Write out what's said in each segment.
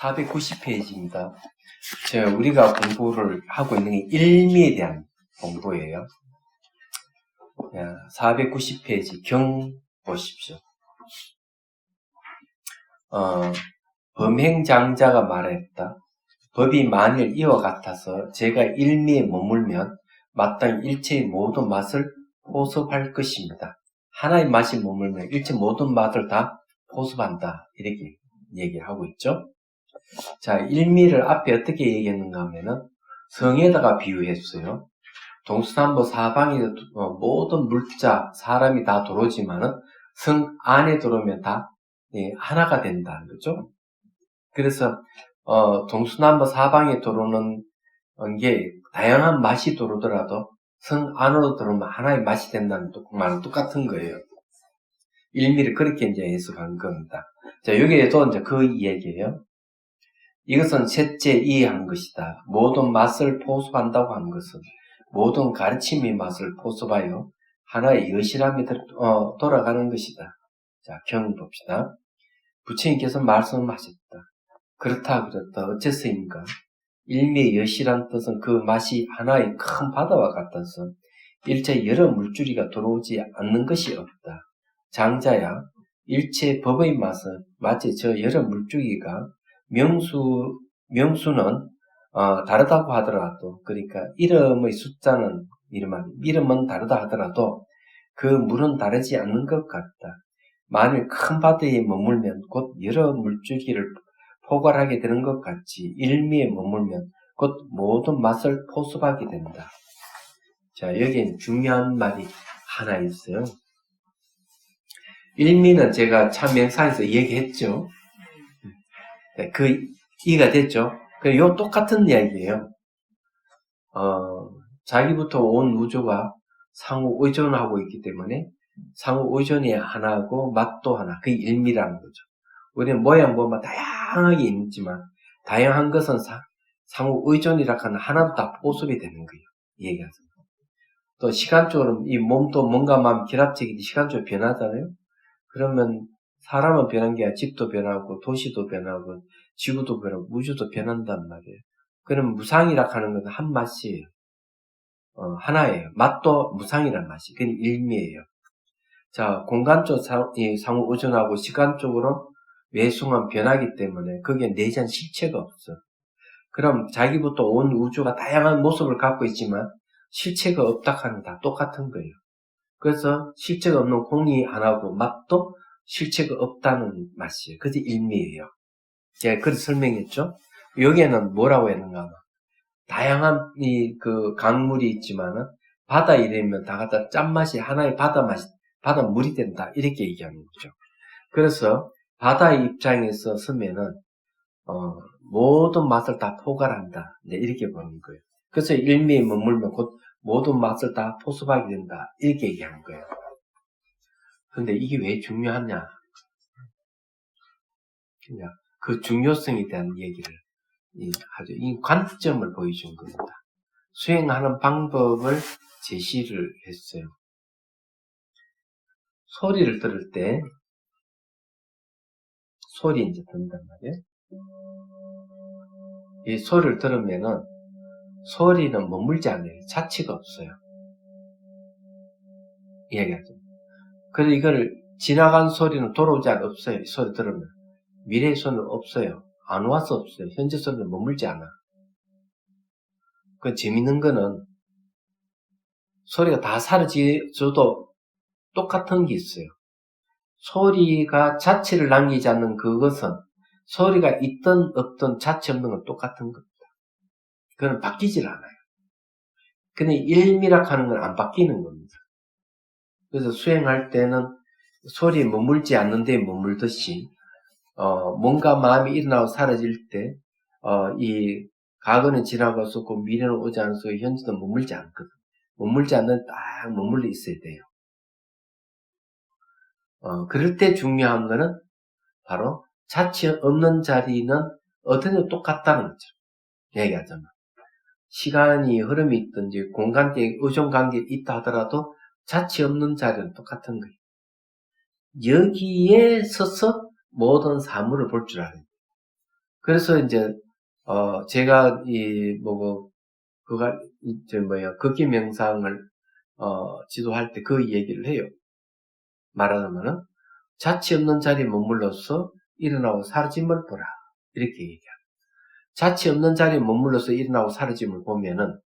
490페이지입니다. 우리가 공부를 하고 있는 게 일미에 대한 공부예요. 490페이지 경 보십시오. 범행장자가 말했다. 법이 만일 이와 같아서 제가 일미에 머물면 마땅히 일체의 모든 맛을 포섭할 것입니다. 하나의 맛이 머물면 일체 모든 맛을 다 포섭한다. 이렇게 얘기를 하고 있죠. 자, 일미를 앞에 어떻게 얘기했는가 하면은 성에다가 비유했어요. 동서남북 사방에 모든 물자, 사람이 다 들어오지만은 성 안에 들어오면 다 하나가 된다는 거죠. 그래서 동서남북 사방에 들어오는 게 다양한 맛이 들어오더라도 성 안으로 들어오면 하나의 맛이 된다는 말은 똑같은 거예요. 일미를 그렇게 이제 해석한 겁니다. 자, 여기에도 이제 그 이야기예요. 이것은 셋째 이해한 것이다. 모든 맛을 포섭한다고 한 것은 모든 가르침의 맛을 포섭하여 하나의 여실함이 돌아가는 것이다. 자, 경 봅시다. 부처님께서 말씀하셨다. 그렇다 그랬다. 어째서인가? 일미의 여실한 뜻은 그 맛이 하나의 큰 바다와 같아서 일체 여러 물줄기가 들어오지 않는 것이 없다. 장자야, 일체 법의 맛은 마치 저 여러 물줄기가 명수는 다르다고 하더라도, 그러니까 이름의 숫자는 이름은 다르다 하더라도 그 물은 다르지 않는 것 같다. 만일 큰 바다에 머물면 곧 여러 물줄기를 포괄하게 되는 것 같이 일미에 머물면 곧 모든 맛을 포섭하게 된다. 자, 여기엔 중요한 말이 하나 있어요. 일미는 제가 참 명상에서 얘기했죠. 이해가 됐죠? 요 똑같은 이야기예요. 자기부터 온 우주가 상호 의존하고 있기 때문에 상호 의존이 하나고 맛도 하나, 그게 일미라는 거죠. 우리는 모양 보면 다양하게 있지만 다양한 것은 상호 의존이라 하는 하나로 다 포섭이 되는 거예요. 이 얘기하죠. 또 시간적으로 이 몸도 뭔가 마음 결합적이지 시간적으로 변하잖아요. 그러면 사람은 변한 게 아니라 집도 변하고 도시도 변하고 지구도 변하고 우주도 변한단 말이에요. 그럼 무상이라 하는 건 한 맛이에요. 하나예요. 맛도 무상이란 맛이. 그게 일미예요. 자, 공간적 상호 의존하고 시간적으로 외숭한 변하기 때문에 거기에 내재한 실체가 없어. 그럼 자기부터 온 우주가 다양한 모습을 갖고 있지만 실체가 없다 하는 다 똑같은 거예요. 그래서 실체가 없는 공이 하나고 맛도 실체가 없다는 맛이에요. 그게 일미예요. 제가 그렇게 설명했죠. 여기에는 뭐라고 했는가 하면 다양한 강물이 있지만은 바다 이름이면 다 갖다 짠맛이 하나의 바닷물이 된다. 이렇게 얘기하는 거죠. 그래서 바다의 입장에서 서면은 모든 맛을 다 포괄한다. 네, 이렇게 보는 거예요. 그래서 일미에 머물면 곧 모든 맛을 다 포섭하게 된다. 이렇게 얘기하는 거예요. 그런데 이게 왜 중요하냐? 그 중요성에 대한 얘기를 아주 이 관점을 보여준 겁니다. 수행하는 방법을 제시를 했어요. 소리를 들을 때 소리 이제 듣는단 말이에요. 이 소리를 들으면은 소리는 머물지 않아요. 자취가 없어요. 이야기하죠. 그래서 이걸 지나간 소리는 돌아오지 없어요. 소리 들으면 미래의 소리는 없어요. 안 와서 없어요. 현재 소리는 머물지 않아. 그 재밌는 거는 소리가 다 사라져도 똑같은 게 있어요. 소리가 자취를 남기지 않는 그것은 소리가 있든 없든 자취 없는 건 똑같은 겁니다. 그건 바뀌질 않아요. 근데 일미라 하는 건 안 바뀌는 겁니다. 그래서 수행할 때는 소리에 머물지 않는 데 머물듯이 뭔가 마음이 일어나고 사라질 때 이 과거는 지나가서 그 미래는 오지 않아서 현재도 머물지 않거든. 머물지 않는 딱 머물러 있어야 돼요. 그럴 때 중요한 거는 바로 자취 없는 자리는 어떤지 똑같다는 거죠. 얘기하자면 시간이 흐름이 있든지 공간계에 의존관계에 있다 하더라도 자취 없는 자리는 똑같은 거예요. 여기에 서서 모든 사물을 볼 줄 알아요. 그래서 이제 제가 극기 명상을 지도할 때 그 얘기를 해요. 말하자면은 자치 없는 자리에 머물러서 일어나고 사라짐을 보라. 이렇게 얘기합니다. 자치 없는 자리에 머물러서 일어나고 사라짐을 보면은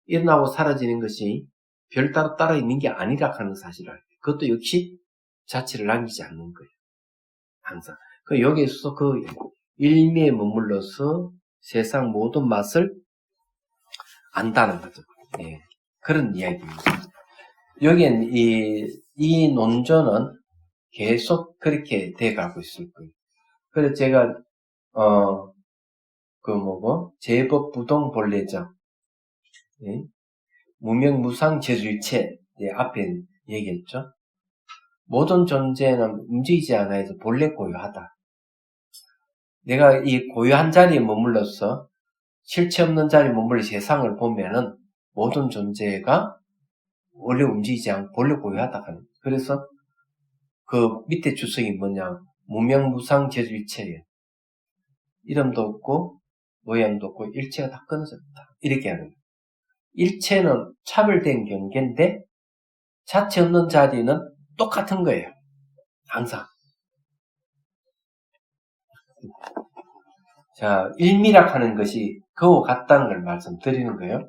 일어나고 사라지는 것이 별따로 따로 있는 게 아니라 하는 사실을 알게. 그것도 역시 자치를 남기지 않는 거예요. 항상. 여기에 있어서 그 일미에 머물러서 세상 모든 맛을 안다는 거죠. 예. 그런 이야기입니다. 여기엔 이 논조는 계속 그렇게 돼가고 있을 거예요. 그래서 제가, 제법부동 본래적, 예? 무명무상 제주일체, 예, 앞에 얘기했죠. 모든 존재는 움직이지 않아 해서 본래 고유하다. 내가 이 고유한 자리에 머물러서 실체 없는 자리에 머물러 세상을 보면은 모든 존재가 원래 움직이지 않고 본래 고유하다 하는. 그래서 그 밑에 주석이 뭐냐? 무명무상 제주일체예요. 이름도 없고 모양도 없고 일체가 다 끊어졌다. 이렇게 하는 거예요. 일체는 차별된 경계인데 자체 없는 자리는 똑같은 거예요. 항상. 자, 일미락하는 것이 그와 같다는 걸 말씀드리는 거예요.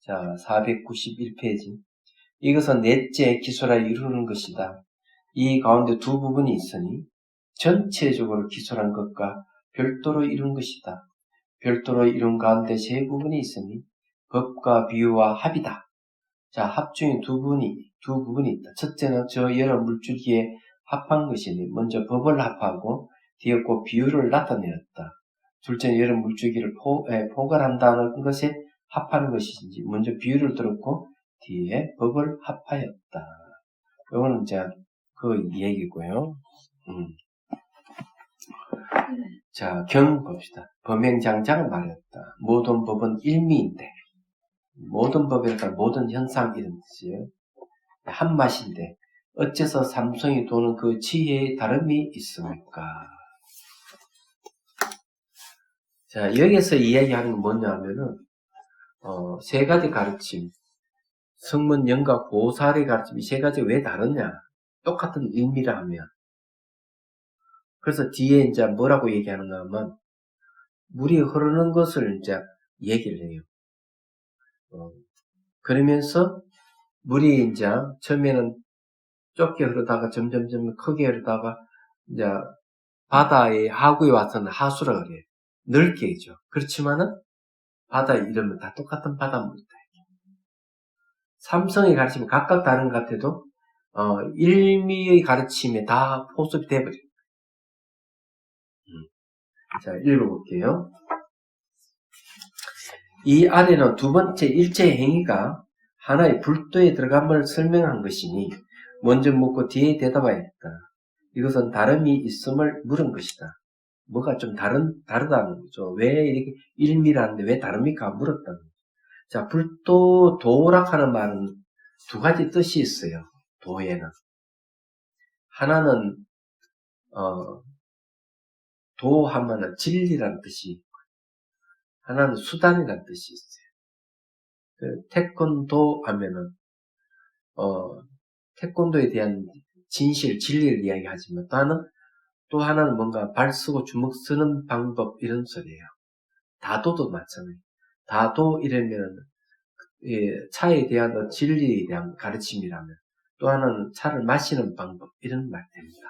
자, 491페이지. 이것은 넷째 기소라 이루는 것이다. 이 가운데 두 부분이 있으니 전체적으로 기소란 것과 별도로 이룬 것이다. 별도로 이룬 가운데 세 부분이 있으니 법과 비유와 합이다. 자, 합 중에 두 부분이 있다. 첫째는 저 여러 물줄기에 합한 것이니 먼저 법을 합하고 뒤에 꼭 비유를 나타내었다. 둘째는 여러 물줄기를 포괄한다는 것에 합하는 것이지 먼저 비유를 들었고 뒤에 법을 합하였다. 이거는 이제 그 얘기고요. 자, 경 봅시다. 범행장장을 말했다. 모든 법은 일미인데 모든 법이랄까 모든 현상 이런 뜻이에요. 한 맛인데 어째서 삼성이 도는 그 지혜에 다름이 있습니까? 자, 여기서 이야기하는 건 뭐냐면은 세 가지 가르침, 성문, 영각, 보살의 가르침 이 세 가지 왜 다르냐? 똑같은 의미라 하면. 그래서 뒤에 이제 뭐라고 얘기하는가 하면 물이 흐르는 것을 이제 얘기를 해요. 그러면서 물이 이제 처음에는 좁게 흐르다가 점점 크게 흐르다가 이제 바다의 하구에 와서는 하수라 그래요. 넓게죠. 그렇지만은 바다 이름은 다 똑같은 바닷물이다. 삼성의 가르침은 각각 다른 것 같아도 일미의 가르침에 다 포섭이 돼버려요. 자, 읽어볼게요. 이 아래는 두 번째 일체 행위가 하나의 불도에 들어감을 설명한 것이니 먼저 묻고 뒤에 대답하였다. 이것은 다름이 있음을 물은 것이다. 뭐가 좀 다르다는 거죠. 왜 이렇게 일미라는데 왜 다릅니까? 물었다는 거죠. 자, 불도, 도락하는 말은 두 가지 뜻이 있어요. 도에는. 하나는, 도하면은 진리라는 뜻이 있고, 하나는 수단이라는 뜻이 있어요. 태권도 하면은, 태권도에 대한 진실, 진리를 이야기하지만 또 하나는 뭔가 발 쓰고 주먹 쓰는 방법 이런 소리예요. 다도도 마찬가지예요. 다도 이러면 차에 대한 진리에 대한 가르침이라면 또 하나는 차를 마시는 방법 이런 말 됩니다.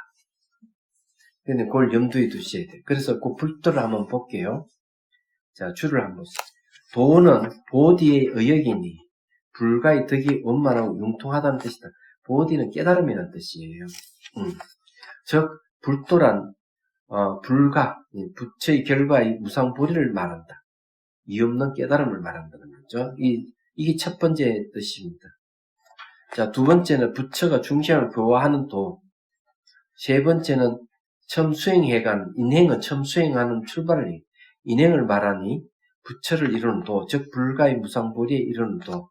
근데 그걸 염두에 두셔야 돼요. 그래서 그 불도를 한번 볼게요. 자, 줄을 한번 도는 보디의 의역이니 불가의 덕이 원만하고 융통하다는 뜻이다. 보디는 깨달음이라는 뜻이에요. 즉 불도란 불가, 부처의 결과의 무상보리를 말한다. 이유 없는 깨달음을 말한다는 거죠. 이게 첫 번째 뜻입니다. 자, 두 번째는 부처가 중심을 교화하는 도. 세 번째는 처음 수행해간, 인행은 처음 수행하는 출발을 인행을 말하니 부처를 이루는 도, 즉 불가의 무상보리에 이루는 도.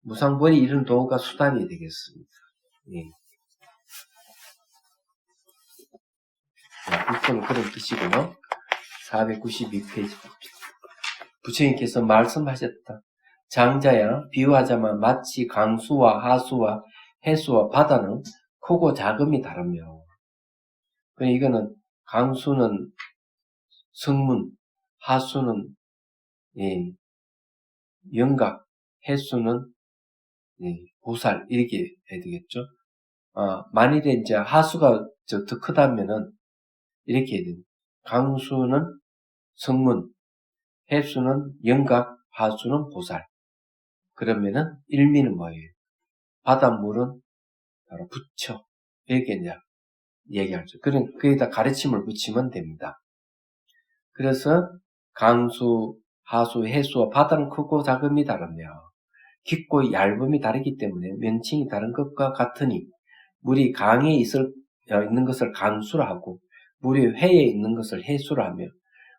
무상보리에 이루는 도가 수단이 되겠습니다. 예. 자, 불도는 그런 뜻이고요. 492페이지 봅시다. 부처님께서 말씀하셨다. 장자야, 비유하자면 마치 강수와 하수와 해수와 바다는 크고 작음이 다르며, 이거는 강수는 성문, 하수는 영각, 해수는 보살, 이렇게 해야 되겠죠. 만일에 이제 하수가 더 크다면은 이렇게 해야 됩니다. 강수는 성문, 해수는 영각, 하수는 보살. 그러면은 일미는 뭐예요? 바닷물은 바로 부처. 이렇게 이제 얘기하죠. 거기다 가르침을 붙이면 됩니다. 그래서 강수, 하수, 해수와 바다는 크고 작음이 다르며 깊고 얇음이 다르기 때문에 명칭이 다른 것과 같으니 물이 강에 있는 것을 강수라 하고 물이 회에 있는 것을 해수라 하며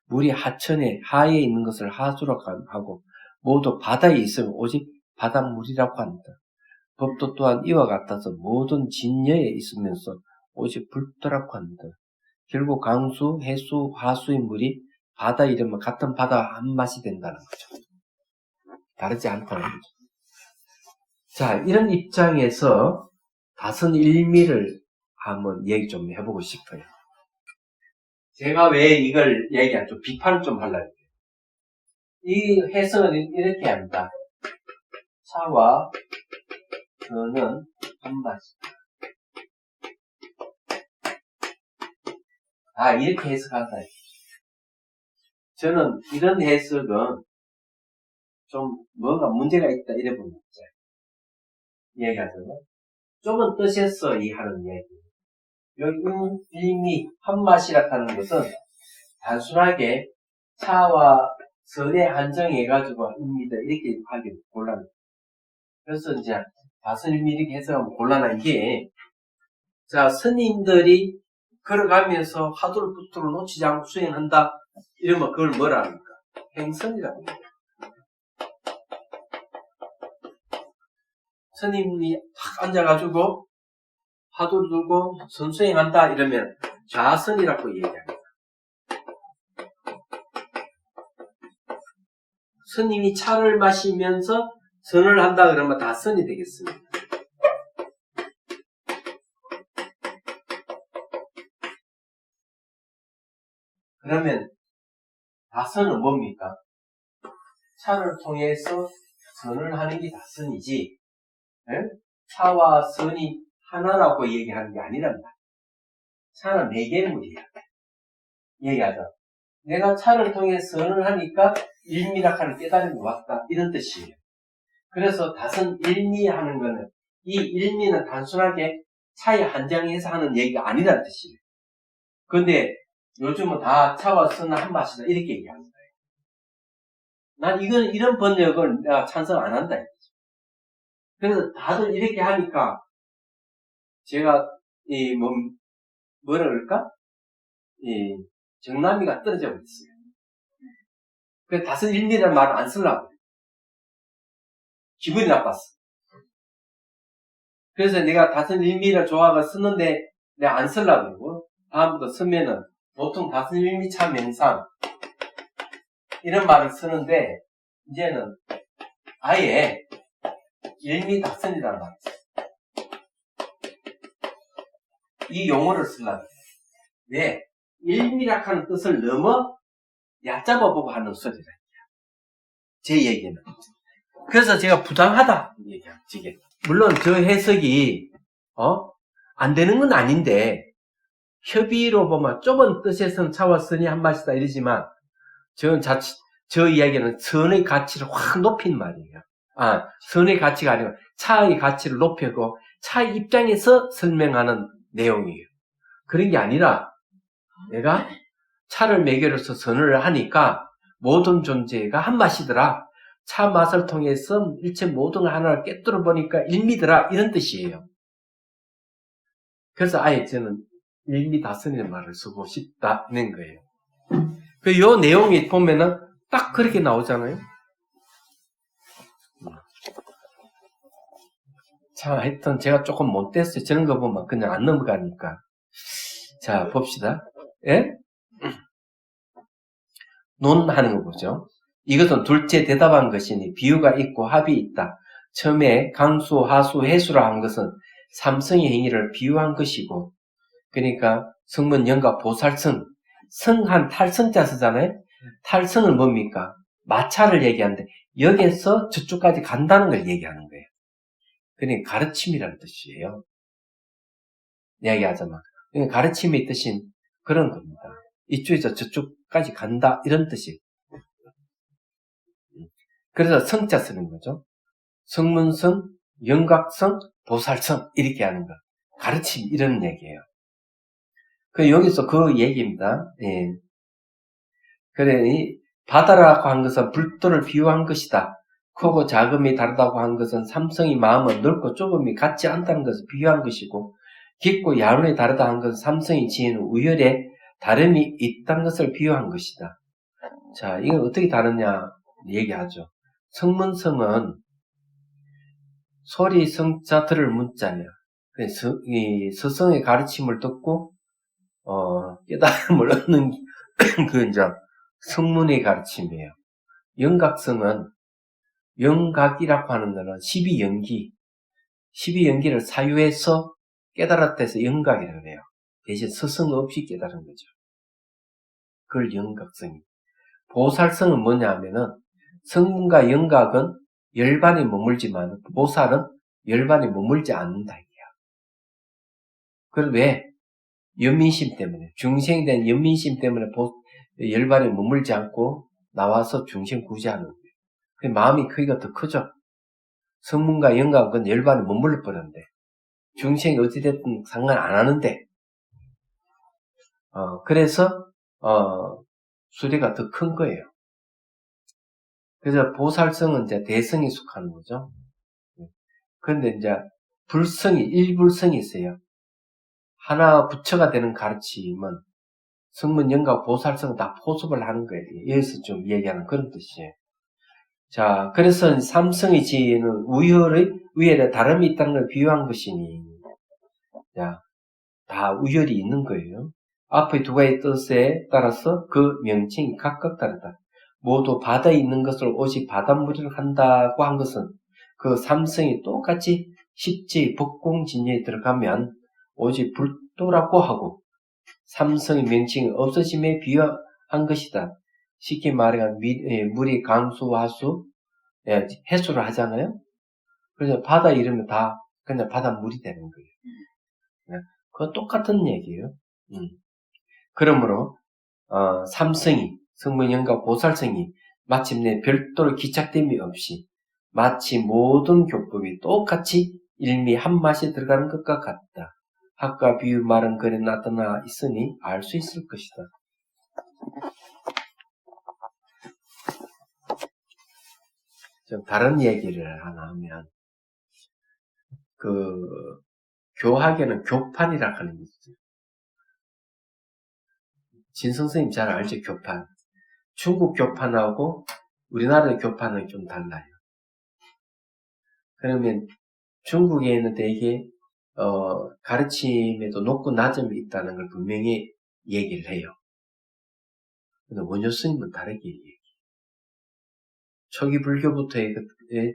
물이 하에 있는 것을 하수라고 하고 모두 바다에 있으면 오직 바닷물이라고 한다. 법도 또한 이와 같아서 모든 진여에 있으면서 오직 불도라고 한다. 결국 강수, 해수, 하수의 물이 바다 이름은 같은 바다 한 맛이 된다는 거죠. 다르지 않다는 거죠. 자, 이런 입장에서 다선일미를 한번 얘기 좀 해보고 싶어요. 제가 왜 이걸 얘기하죠? 비판을 좀 하려고. 이 해석은 이렇게 합니다. 차와 저는 한 맛이다. 이렇게 해석한다. 저는 이런 해석은 좀 뭔가 문제가 있다 이래 보는 거죠. 얘기하자면 좁은 뜻에서 이해하는 얘기. 여기 일미 한 맛이라 하는 것은 단순하게 차와 선에 한정해가지고 입니다 이렇게 하기 곤란해요. 그래서 이제 다선일미 이렇게 해석하면 곤란한 게, 자, 스님들이 걸어가면서 화두를 붙들어 놓치지 않고 수행한다 이러면 그걸 뭐라 합니까? 행선이라고 합니다. 스님이 탁 앉아가지고 화두를 들고 선수행한다 이러면 좌선이라고 얘기합니다. 스님이 차를 마시면서 선을 한다 그러면 다선이 되겠습니다. 그러면 다선은 뭡니까? 차를 통해서 선을 하는 게 다선이지, 차와 선이 하나라고 얘기하는 게 아니랍니다. 차는 네 개물이야. 얘기하자. 내가 차를 통해 선을 하니까 일미락하는 깨달음이 왔다. 이런 뜻이에요. 그래서 다선 일미하는 거는, 이 일미는 단순하게 차에 한정해서 하는 얘기가 아니라는 뜻이에요. 근데 요즘은 다 차와 선은 한 맛이다. 이렇게 얘기합니다. 난 이런 번역을 내가 찬성 안 한다. 그래서 다들 이렇게 하니까 제가 뭐라 그럴까? 정남이가 떨어져 버렸어요. 그래서 다선 일미라는 말을 안 쓰려고. 기분이 나빴어. 그래서 내가 다선 일미를 좋아하고 쓰는데 내가 안 쓰려고 그러고, 다음부터 쓰면은 보통 다선 일미 차 명상 이런 말을 쓰는데 이제는 아예 일미다선이라는 말을 써요. 이 용어를 쓰려고 해요. 왜? 일미락하는 뜻을 너무 얕잡아보고 하는 소리라. 제 얘기는. 그래서 제가 부당하다 얘기합니다. 물론 저 해석이 안 되는 건 아닌데 협의로 보면 좁은 뜻에서는 차와 선이 한 맛이다 이러지만 저 이야기는 선의 가치를 확 높인 말이에요. 선의 가치가 아니고 차의 가치를 높이고 차의 입장에서 설명하는 내용이에요. 그런 게 아니라 내가 차를 매개로서 선을 하니까 모든 존재가 한 맛이더라. 차 맛을 통해서 일체 모든 하나를 깨뜨려 보니까 일미더라. 이런 뜻이에요. 그래서 아예 저는 일미다선이라는 말을 쓰고 싶다는 거예요. 요 내용이 보면은 딱 그렇게 나오잖아요. 자, 하여튼 제가 조금 못됐어요. 저런 거 보면 그냥 안 넘어가니까. 자, 봅시다. 예? 논하는 거죠. 이것은 둘째 대답한 것이니 비유가 있고 합이 있다. 처음에 강수, 하수, 해수라 한 것은 삼성의 행위를 비유한 것이고, 그러니까 성문, 영각, 보살성, 성한 탈성자 쓰잖아요. 탈성은 뭡니까? 마차를 얘기하는데 여기에서 저쪽까지 간다는 걸 얘기하는 거예요. 그러니까 가르침이라는 뜻이에요. 이야기하자면 그러니까 가르침의 뜻인 그런 겁니다. 이쪽에서 저쪽까지 간다 이런 뜻이에요. 그래서 성자 쓰는 거죠. 성문성, 영각성, 보살성 이렇게 하는 거. 가르침 이런 얘기예요. 그 여기서 그 얘기입니다. 예. 그래 이 바다라고 한 것은 불도를 비유한 것이다. 크고 작음이 다르다고 한 것은 삼성이 마음은 넓고 좁음이 같지 않다는 것을 비유한 것이고, 깊고 얇음이 다르다 한 것은 삼성이 지닌 우열에 다름이 있다는 것을 비유한 것이다. 자, 이건 어떻게 다르냐 얘기하죠. 성문성은 소리 성자 들을 문자예요. 이 스승의 가르침을 듣고 깨달음을 얻는 그 이제 성문의 가르침이에요. 영각성은 영각이라고 하는 거는 12연기, 12연기를 사유해서 깨달았다 해서 영각이라고 해요. 대신 스승 없이 깨달은 거죠. 그걸 영각성이. 보살성은 뭐냐 하면은 성문과 영각은 열반이 머물지만 보살은 열반이 머물지 않는다. 그걸 왜? 연민심 때문에, 중생에 대한 연민심 때문에 열반에 머물지 않고 나와서 중생 구제하는 거예요. 그 마음이 크기가 더 크죠. 성문과 영각은 열반에 머물러 버렸는데 중생이 어찌됐든 상관 안 하는데 그래서 수리가 더 큰 거예요. 그래서 보살성은 이제 대성이 속하는 거죠. 그런데 이제 불성이 일불성이 있어요. 하나 부처가 되는 가르침은 성문, 영각, 보살성은 다 포섭을 하는 거예요. 여기서 좀 얘기하는 그런 뜻이에요. 자, 그래서 삼성이 지는 우열에 다름이 있다는 걸 비유한 것이니, 자, 다 우열이 있는 거예요. 앞의 두 가지 뜻에 따라서 그 명칭이 각각 다르다. 모두 바다에 있는 것을 오직 바닷물이라고 한다고 한 것은 그 삼성이 똑같이 십지 법공진리에 들어가면 오직 불도라고 하고 삼성의 명칭이 없어짐에 비유한 것이다. 쉽게 말하면 물이 강수, 하수, 해수를 하잖아요. 그래서 바다 이름은 다 그냥 바닷물이 되는 거예요. 그거 똑같은 얘기예요. 그러므로 삼성이, 성문, 영각, 보살성이 마침내 별도로 기착됨이 없이 마치 모든 교법이 똑같이 일미 한 맛에 들어가는 것과 같다. 학과 비유 말은 그래 나타나 있으니 알 수 있을 것이다. 좀 다른 얘기를 하나 하면 그 교학에는 교판이라 하는 게 있어요. 진성스님 잘 알죠? 교판. 중국 교판하고 우리나라의 교판은 좀 달라요. 그러면 중국에는 되게 가르침에도 높고 낮음이 있다는 걸 분명히 얘기를 해요. 근데 원효 스님은 다르게 얘기해요. 초기 불교부터의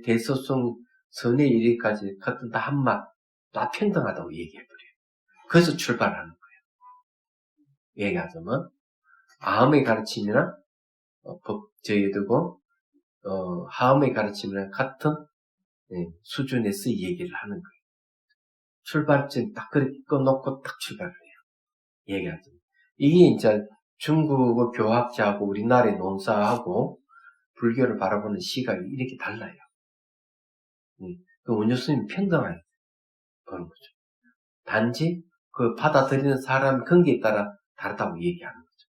대서성 선의 이르기까지 같은 다 한맛, 다 평등하다고 얘기해버려요. 그래서 출발하는 거예요. 얘기하자면 아함의 가르침이나 법제에두고 하음의 가르침이랑 같은 수준에서 얘기를 하는 거예요. 출발점 딱 그렇게 꺼놓고 딱 출발을 해요. 얘기하자면 이게 이제 중국의 교학자하고 우리나라의 논사하고 불교를 바라보는 시각이 이렇게 달라요. 그 원효 스님이 평등하게 보는 거죠. 단지 그 받아들이는 사람 관계에 따라 다르다고 얘기하는 거죠.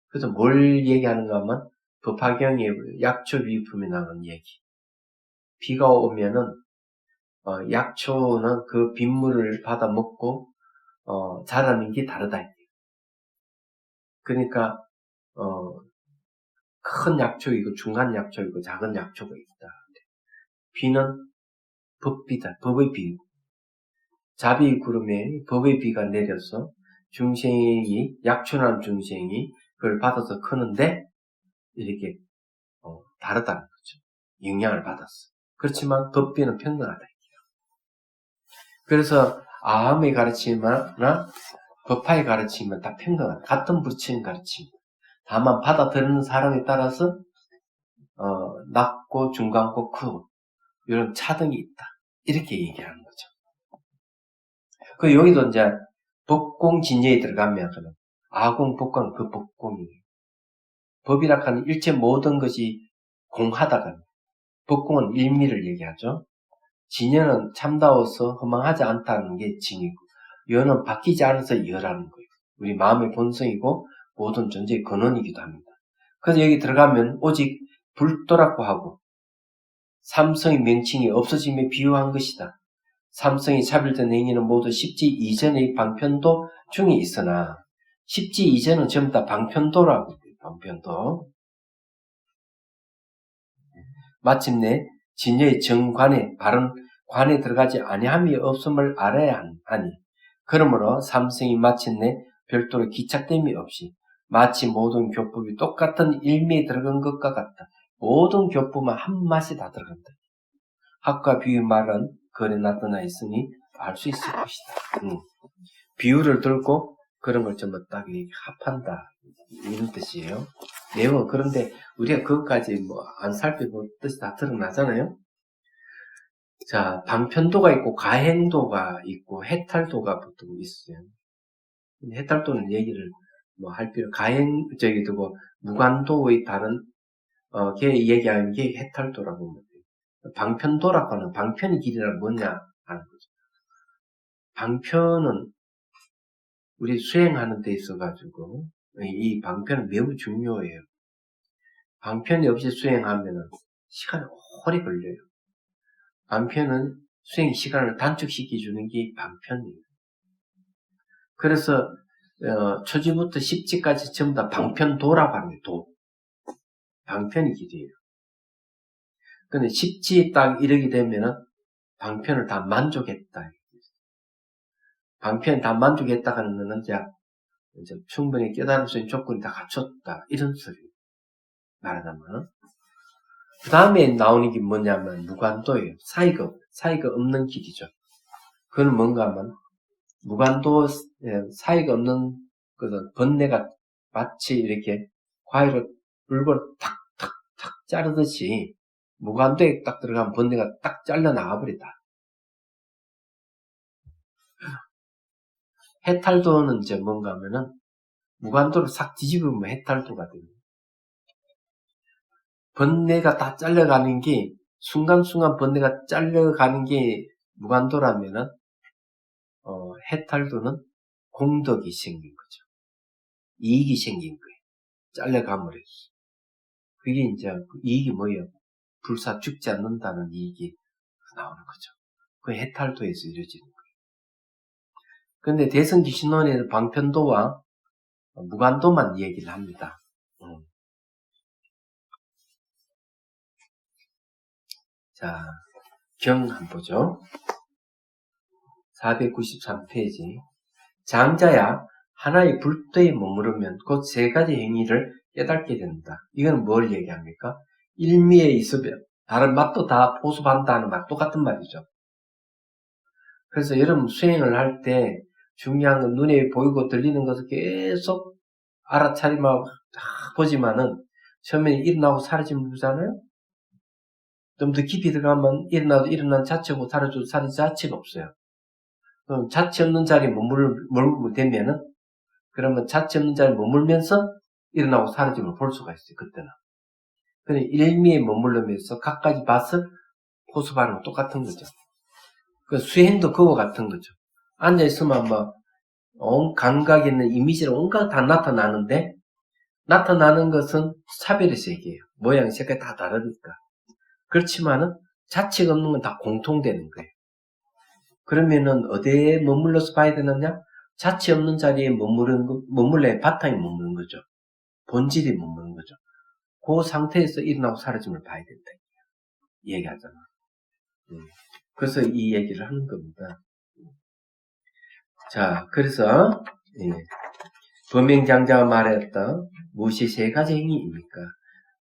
그래서 뭘 얘기하는가 하면 법화경에 약초비품에 나오는 얘기. 비가 오면은 약초는 그 빗물을 받아 먹고 자라는 게 다르다. 그러니까 큰 약초 있고 중간 약초 있고 작은 약초가 있다. 비는 법비다. 법의 비. 자비 구름에 법의 비가 내려서 중생이 약초난 중생이 그걸 받아서 크는데 이렇게 다르다는 거죠. 영향을 받았어. 그렇지만 법비는 평등하다. 그래서 아함의 가르침이나 법화의 가르침은 다 평등하다. 같은 부처인 가르침입니다. 다만 받아들이는 사람에 따라서 낮고 중간고 크고 이런 차등이 있다. 이렇게 얘기하는 거죠. 그 여기도 이제 법공 진여에 들어가면 아공, 법공, 그 법공이에요. 법이라 하는 일체 모든 것이 공하다가 법공은 일미를 얘기하죠. 진여는 참다워서 허망하지 않다는 게 진이고 여는 바뀌지 않아서 여라는 거예요. 우리 마음의 본성이고 모든 존재의 근원이기도 합니다. 그래서 여기 들어가면 오직 불도라고 하고 삼성의 명칭이 없어짐에 비유한 것이다. 삼성이 차별된 행위는 모두 십지 이전의 방편도 중에 있으나 십지 이전은 전부 다 방편도라고 해요. 방편도. 마침내 진여의 정관에 바른 관에 들어가지 아니함이 없음을 알아야 하니 그러므로 삼성이 마침내 별도로 기착됨이 없이 마치 모든 교법이 똑같은 일미에 들어간 것과 같다. 모든 교법은 한 맛이 다 들어간다. 학과 비유 말은 그래 나타나 있으니 알 수 있을 것이다. 비유를 들고 그런 걸 전부 딱 합한다. 이런 뜻이에요. 내용은 그런데 우리가 그것까지 안 살펴본 뜻이 다 드러나잖아요. 자, 방편도가 있고 가행도가 있고 해탈도가 보통 있어요. 해탈도는 얘기를 할 필요. 저기도 무관도의 다른 걔 얘기하는 게 해탈도라고 합니다. 방편도라고 하는 방편의 길이란 뭐냐 하는 거죠. 방편은 우리 수행하는 데 있어가지고 이 방편은 매우 중요해요. 방편이 없이 수행하면 시간이 오래 걸려요. 방편은 수행 시간을 단축시켜주는 게 방편이에요. 그래서 초지부터 십지까지 전부 다 방편도라고 합니다. 도. 방편이 길이에요. 근데 십지에 딱 이르게 되면은 방편을 다 만족했다. 방편 다 만족했다 하는 거는 이제 충분히 깨달을 수 있는 조건이 다 갖췄다. 이런 소리 말하자면. 그 다음에 나오는 게 뭐냐면 무관도예요. 사이가 없는 길이죠. 그건 뭔가 하면 무관도 사이가 없는 것은 번뇌가 마치 이렇게 과일을 물건을 탁탁탁 자르듯이 무관도에 딱 들어가면 번뇌가 딱 잘려나가 버리다. 해탈도는 이제 뭔가 하면은 무관도를 싹 뒤집으면 해탈도가 됩니다. 번뇌가 다 잘려가는 게 순간순간 번뇌가 잘려가는 게 무관도라면은 해탈도는 공덕이 생긴 거죠. 이익이 생긴 거예요. 잘려가버렸어. 그게 이제 이익이 뭐예요? 불사 죽지 않는다는 이익이 나오는 거죠. 그 해탈도에서 이루어지는 거예요. 그런데 대성기신론에는 방편도와 무관도만 얘기를 합니다. 자, 경 한번 보죠. 493페이지. 장자야 하나의 불도에 머무르면 곧 세 가지 행위를 깨닫게 된다. 이건 뭘 얘기합니까? 일미에 있으면 다른 맛도 다 포섭한다는 말 똑같은 말이죠. 그래서 여러분 수행을 할 때 중요한 건 눈에 보이고 들리는 것을 계속 알아차리면 보지만은 처음에 일어나고 사라지면 보잖아요. 좀 더 깊이 들어가면 일어나도 일어난 자체고 사라져도 사라진 자체가 없어요. 그럼 자체 없는 자리에 머물게 되면은 그러면 자체 없는 자리에 머물면서 일어나고 사라짐을 볼 수가 있어요. 그때는. 근데 일미에 머물면서 각가지 맛을 호소하는 건 똑같은 거죠. 그 수행도 그와 같은 거죠. 앉아있으면 온 감각에 있는 이미지를 온갖 다 나타나는데 나타나는 것은 차별의 세계예요. 모양, 색깔 다 다르니까. 그렇지만은 자체가 없는 건 다 공통되는 거예요. 그러면은 어디에 머물러서 봐야 되느냐? 자체 없는 자리에 머물러야 바탕에 머무는 거죠. 본질이 머무는 거죠. 그 상태에서 일어나고 사라짐을 봐야 된다. 얘기하잖아. 그래서 이 얘기를 하는 겁니다. 자, 그래서 범행장자가 말했던 무엇이 세 가지 행위입니까?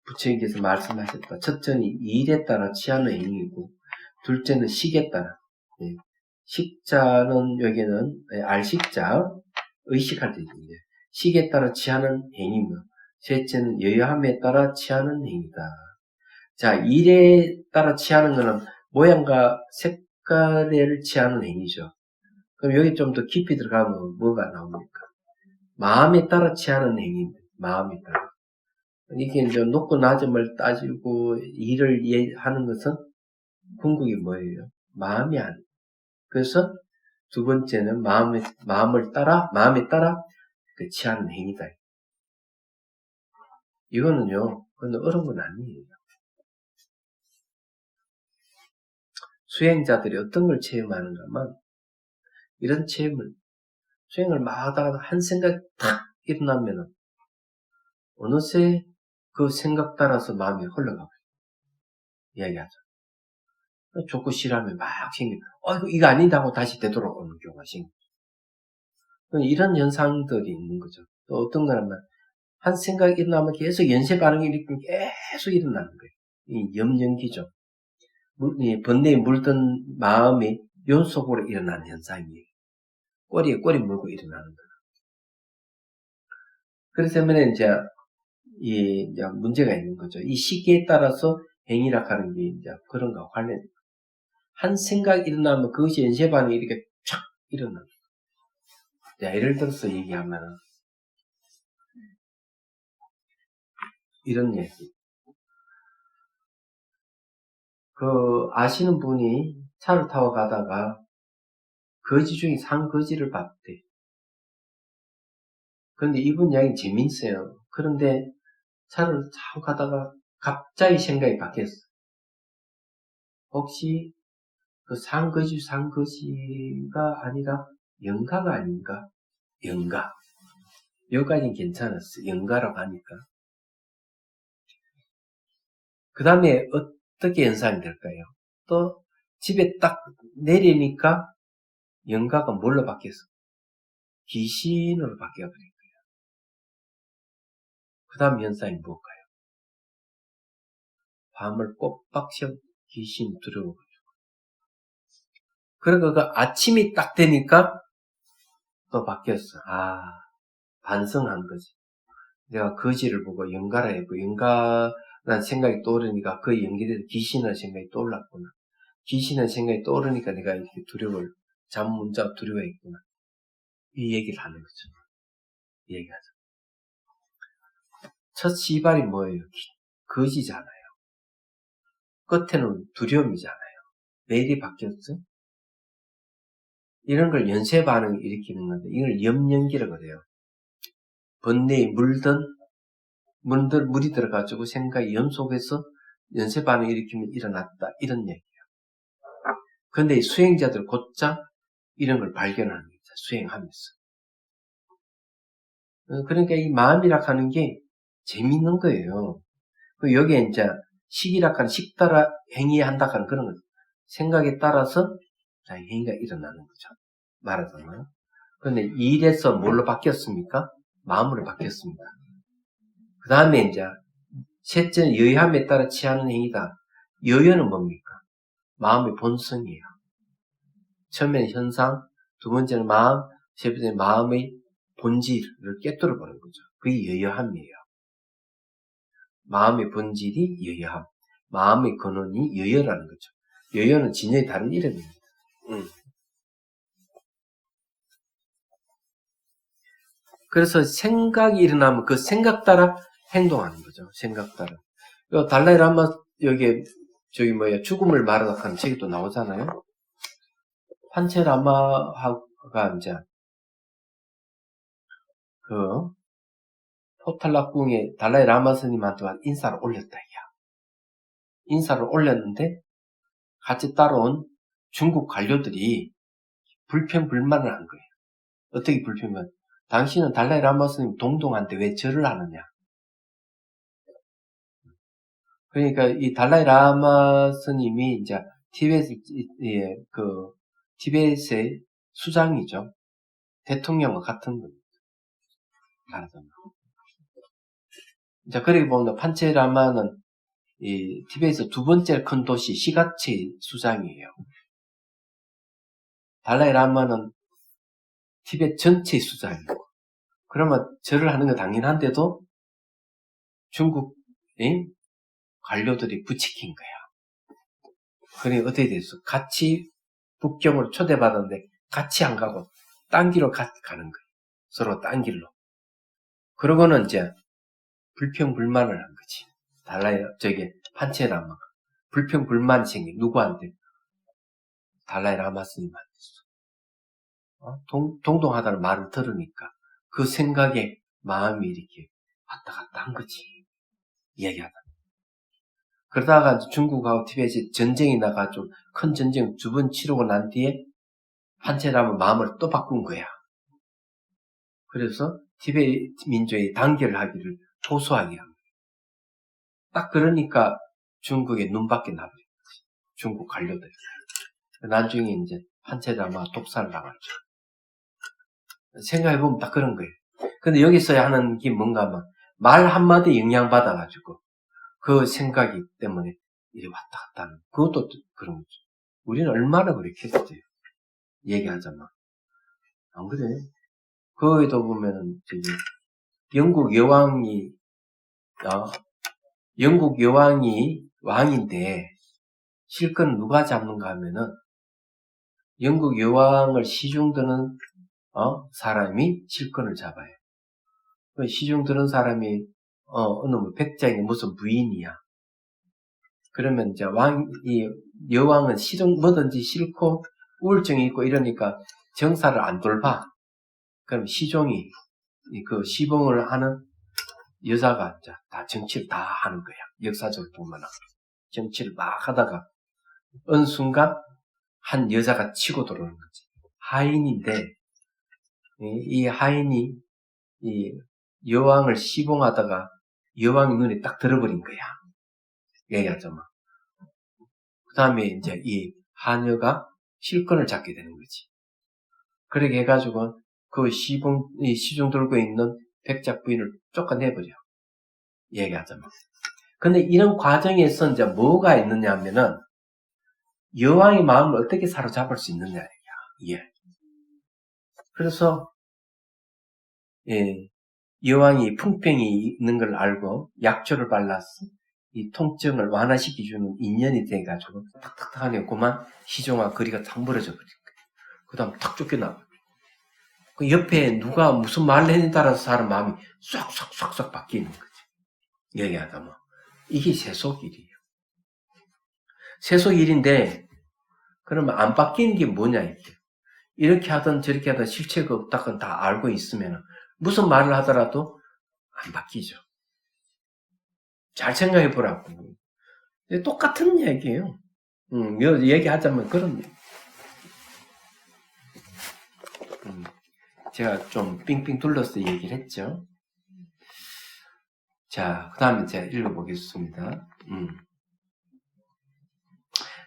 부처님께서 말씀하셨다. 첫째는 일에 따라 취하는 행위이고, 둘째는 식에 따라. 예. 식자는 여기는 알식자, 의식할 때 있는데, 식에 따라 취하는 행위며, 셋째는 여여함에 따라 취하는 행위다. 자, 일에 따라 취하는 것은 모양과 색깔을 취하는 행위죠. 그럼 여기 좀 더 깊이 들어가면 뭐가 나옵니까? 마음에 따라 취하는 행위입니다. 마음에 따라. 이게 이제 높고 낮음을 따지고 일을 하는 것은 궁극이 뭐예요? 마음이 아니에요. 그래서 두 번째는 마음에 따라 그 취하는 행위다. 이거는요, 그건 어려운 건 아니에요. 수행자들이 어떤 걸 체험하는가만, 이런 수행을 막 하다가 한 생각이 탁 일어나면은, 어느새 그 생각 따라서 마음이 흘러가고, 이야기하죠. 좋고 싫어하면 막 생기고, 이거 아닌다고 다시 되돌아오는 경우가 생기죠. 이런 현상들이 있는 거죠. 또 어떤 거라면, 한 생각이 일어나면 계속 연쇄 반응이 계속 일어나는 거예요. 이 염연기죠. 번뇌에 물든 마음이 연속으로 일어나는 현상이에요. 꼬리에 꼬리 물고 일어나는 거예요. 그래서 이제 문제가 있는 거죠. 이 시기에 따라서 행위라 하는 게 이제 그런 거와 관련돼요. 한 생각이 일어나면 그것이 연쇄 반응이 이렇게 촥 일어나요. 자, 예를 들어서 얘기하면 이런 얘기. 아시는 분이 차를 타고 가다가 거지 중에 상거지를 봤대. 그런데 이분 이야기 재밌어요. 그런데 차를 타고 가다가 갑자기 생각이 바뀌었어. 혹시 그 상거지가 아니라 영가가 아닌가? 영가. 여기까지는 괜찮았어. 영가라고 하니까. 그 다음에 어떻게 연상이 될까요? 또 집에 딱 내리니까 영가가 뭘로 바뀌었어? 귀신으로 바뀌어버린 거예요. 그 다음 현상이 뭘까요? 밤을 꼬박 새워 귀신 두려워가지고. 그러니까 그 아침이 딱 되니까 또 바뀌었어. 반성한 거지. 내가 거지를 보고 영가라 했고, 영가라는 생각이 떠오르니까 그 연기돼서 귀신이라는 생각이 떠올랐구나. 귀신이라는 생각이 떠오르니까 내가 이렇게 잠 못 자고 두려워했구나. 이 얘기를 하는 거죠. 이 얘기하죠. 첫 시발이 뭐예요? 거지잖아요. 끝에는 두려움이잖아요. 왜 이리 바뀌었어? 이런 걸 연쇄 반응을 일으키는 건데, 이걸 염연기라고 그래요. 번뇌에 물이 들어가지고 생각이 연속해서 연쇄 반응을 일으키면 일어났다. 이런 얘기예요. 그런데 수행자들 곧장 이런 걸 발견하는 거죠. 수행하면서. 그러니까 이 마음이라 하는 게 재밌는 거예요. 여기에 이제 식이라 하는 식 따라 행위한다 하는 그런 거죠. 생각에 따라서 행위가 일어나는 거죠. 말하자면. 그런데 일에서 뭘로 바뀌었습니까? 마음으로 바뀌었습니다. 그 다음에 이제 셋째는 여유함에 따라 취하는 행위다. 여유는 뭡니까? 마음의 본성이에요. 처음에는 현상, 두 번째는 마음, 세 번째는 마음의 본질을 깨뜨려 보는 거죠. 그게 여유함이에요. 마음의 본질이 여유함, 마음의 근원이 여유라는 거죠. 여유는 진여의 다른 이름입니다. 그래서 생각이 일어나면 그 생각 따라 행동하는 거죠. 생각 따라. 달라이 라마 여기에 죽음을 말하다 하는 책이 또 나오잖아요. 판체 라마가 이제 포탈락궁에 달라이 라마 스님한테 인사를 올렸다. 인사를 올렸는데 같이 따라온 중국 관료들이 불평불만을 한 거예요. 어떻게 불평만? 당신은 달라이 라마 스님 동동한테 왜 절을 하느냐? 그러니까 이 달라이 라마 스님이 이제 티벳의 수장이죠. 대통령과 같은 겁니다. 자, 그렇게 보면 판체라마는 이 티베트에서 두 번째 큰 도시 시가체 수장이에요. 달라이라마는 티베트 전체 수장이고, 그러면 절을 하는 건 당연한데도 중국 관료들이 부추긴 거야. 그러니 어떻게 됐어? 같이 북경으로 초대받았는데 같이 안 가고 딴 길로 가는 거예요. 서로 딴 길로. 그러고는 이제 불평불만을 한 거지. 판체라마가 불평불만이 생긴 누구한테? 달라이라마 스님한테. 동동하다는 말을 들으니까 그 생각에 마음이 이렇게 왔다 갔다 한 거지. 이야기하다. 그러다가 중국하고 티베트에 전쟁이 나가지고 큰 전쟁 두 번 치르고 난 뒤에 판체라마 마음을 또 바꾼 거야. 그래서 티베트 민족의 단결하기를 호소하게 합니다. 딱 그러니까 중국의 눈밖에 나버린 거지. 중국 관료들. 나중에 이제 판체라마 독살을 나갔죠. 생각해보면 딱 그런 거예요. 근데 여기서 하는 게 뭔가 말 한마디 영향받아가지고 그 생각이 때문에 이리 왔다 갔다 하는 그것도 그런 거죠. 우리는 얼마나 그렇게 했어요. 얘기하자면. 안 그래? 거기도 보면은 영국 여왕이 왕인데 실컷 누가 잡는가 하면은 영국 여왕을 시중드는 사람이 실권을 잡아요. 시중드는 사람이 어느 백작이 무슨 부인이야. 그러면 이제 이 여왕은 뭐든지 싫고 우울증이 있고 이러니까 정사를 안 돌봐. 그럼 시종이 그 시봉을 하는 여자가 이제 다 정치를 다 하는 거야. 역사적으로 보면은 정치를 막 하다가 어느 순간 한 여자가 치고 들어오는 거지. 하인인데 이 하인이 이 여왕을 시봉하다가 여왕의 눈에 딱 들어버린 거야. 얘기하자면. 그 다음에 이제 이 하녀가 실권을 잡게 되는 거지. 그렇게 해가지고 그 시중 들고 있는 백작 부인을 쫓아내버려. 얘기하자면. 근데 이런 과정에서 이제 뭐가 있느냐 하면은 여왕의 마음을 어떻게 사로잡을 수 있느냐. 예. 그래서 여왕이 풍병이 있는 걸 알고 약초를 발라서 이 통증을 완화시켜주는 인연이 돼가지고 탁탁탁 하네. 그만 시종아 거리가 탁 멀어져 버린 거예요. 그 다음 탁 쫓겨나고. 그 옆에 누가 무슨 말을 했느냐에 따라서 사람 마음이 쏙쏙쏙쏙 바뀌는 거지. 얘기하다 이게 세속일이에요. 세속일인데 그러면 안 바뀌는 게 뭐냐 이게. 이렇게 하든 저렇게 하든 실체가 없다건 다 알고 있으면 무슨 말을 하더라도 안 바뀌죠. 잘 생각해 보라고. 똑같은 얘기예요. 얘기하자면 그런 얘기. 제가 좀 삥삥 둘러서 얘기를 했죠. 자, 그 다음에 제가 읽어보겠습니다.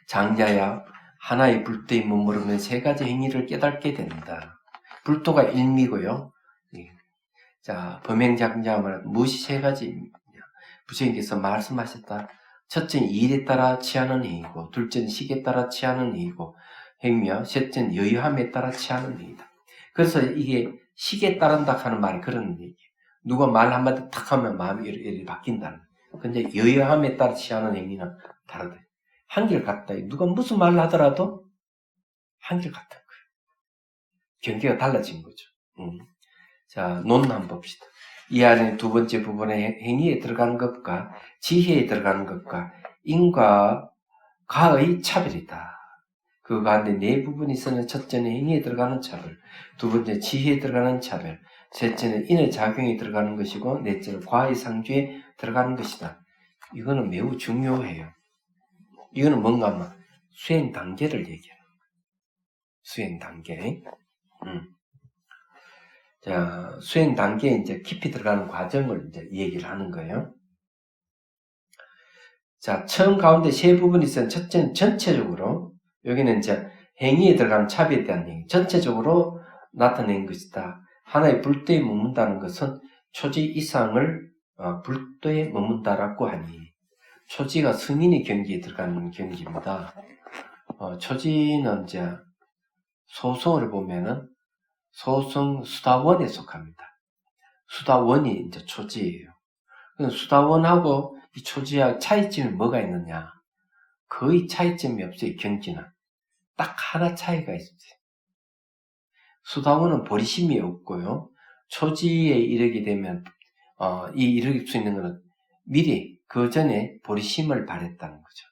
장자야, 하나의 불도에 머무르면 세 가지 행위를 깨닫게 된다. 불도가 일미고요. 자, 범행장자는 무엇이 세 가지입니다. 부처님께서 말씀하셨다. 첫째는 일에 따라 취하는 행위고, 둘째는 식에 따라 취하는 행위고, 행위며, 셋째는 여유함에 따라 취하는 행위다. 그래서 이게 식에 따른다 하는 말이 그런 얘기예요. 누가 말 한마디 탁 하면 마음이 이렇게 바뀐다는. 근데 여유함에 따라 취하는 행위는 다르다. 한결같다. 누가 무슨 말을 하더라도 한결같은 거예요. 경계가 달라진 거죠. 자, 논 한번 봅시다. 이 안에 두 번째 부분에 행위에 들어가는 것과 지혜에 들어가는 것과 인과 가의 차별이다. 그 가운데 네 부분이 있으면 첫째는 행위에 들어가는 차별, 두 번째 지혜에 들어가는 차별, 셋째는 인의 작용에 들어가는 것이고 넷째는 과의 상주에 들어가는 것이다. 이거는 매우 중요해요. 이거는 뭔가 막 수행 단계를 얘기해요. 수행 단계. 자, 수행 단계에 이제 깊이 들어가는 과정을 이제 얘기를 하는 거예요. 자, 처음 가운데 세 부분이 있어요. 첫째는 전체적으로, 여기는 이제 행위에 들어가는 차별에 대한 얘기. 전체적으로 나타낸 것이다. 하나의 불도에 머문다는 것은 초지 이상을 불도에 머문다라고 하니 초지가 승인의 경지에 들어가는 경지입니다. 초지는 이제 소성을 보면은 소성 수다원에 속합니다. 수다원이 이제 초지예요. 수다원하고 이 초지와 차이점이 뭐가 있느냐? 거의 차이점이 없어요. 경지는 딱 하나 차이가 있어요. 수다원은 보리심이 없고요. 초지에 이르게 되면 이르게 수 있는 것은 미리 그 전에 보리심을 발했다는 거죠.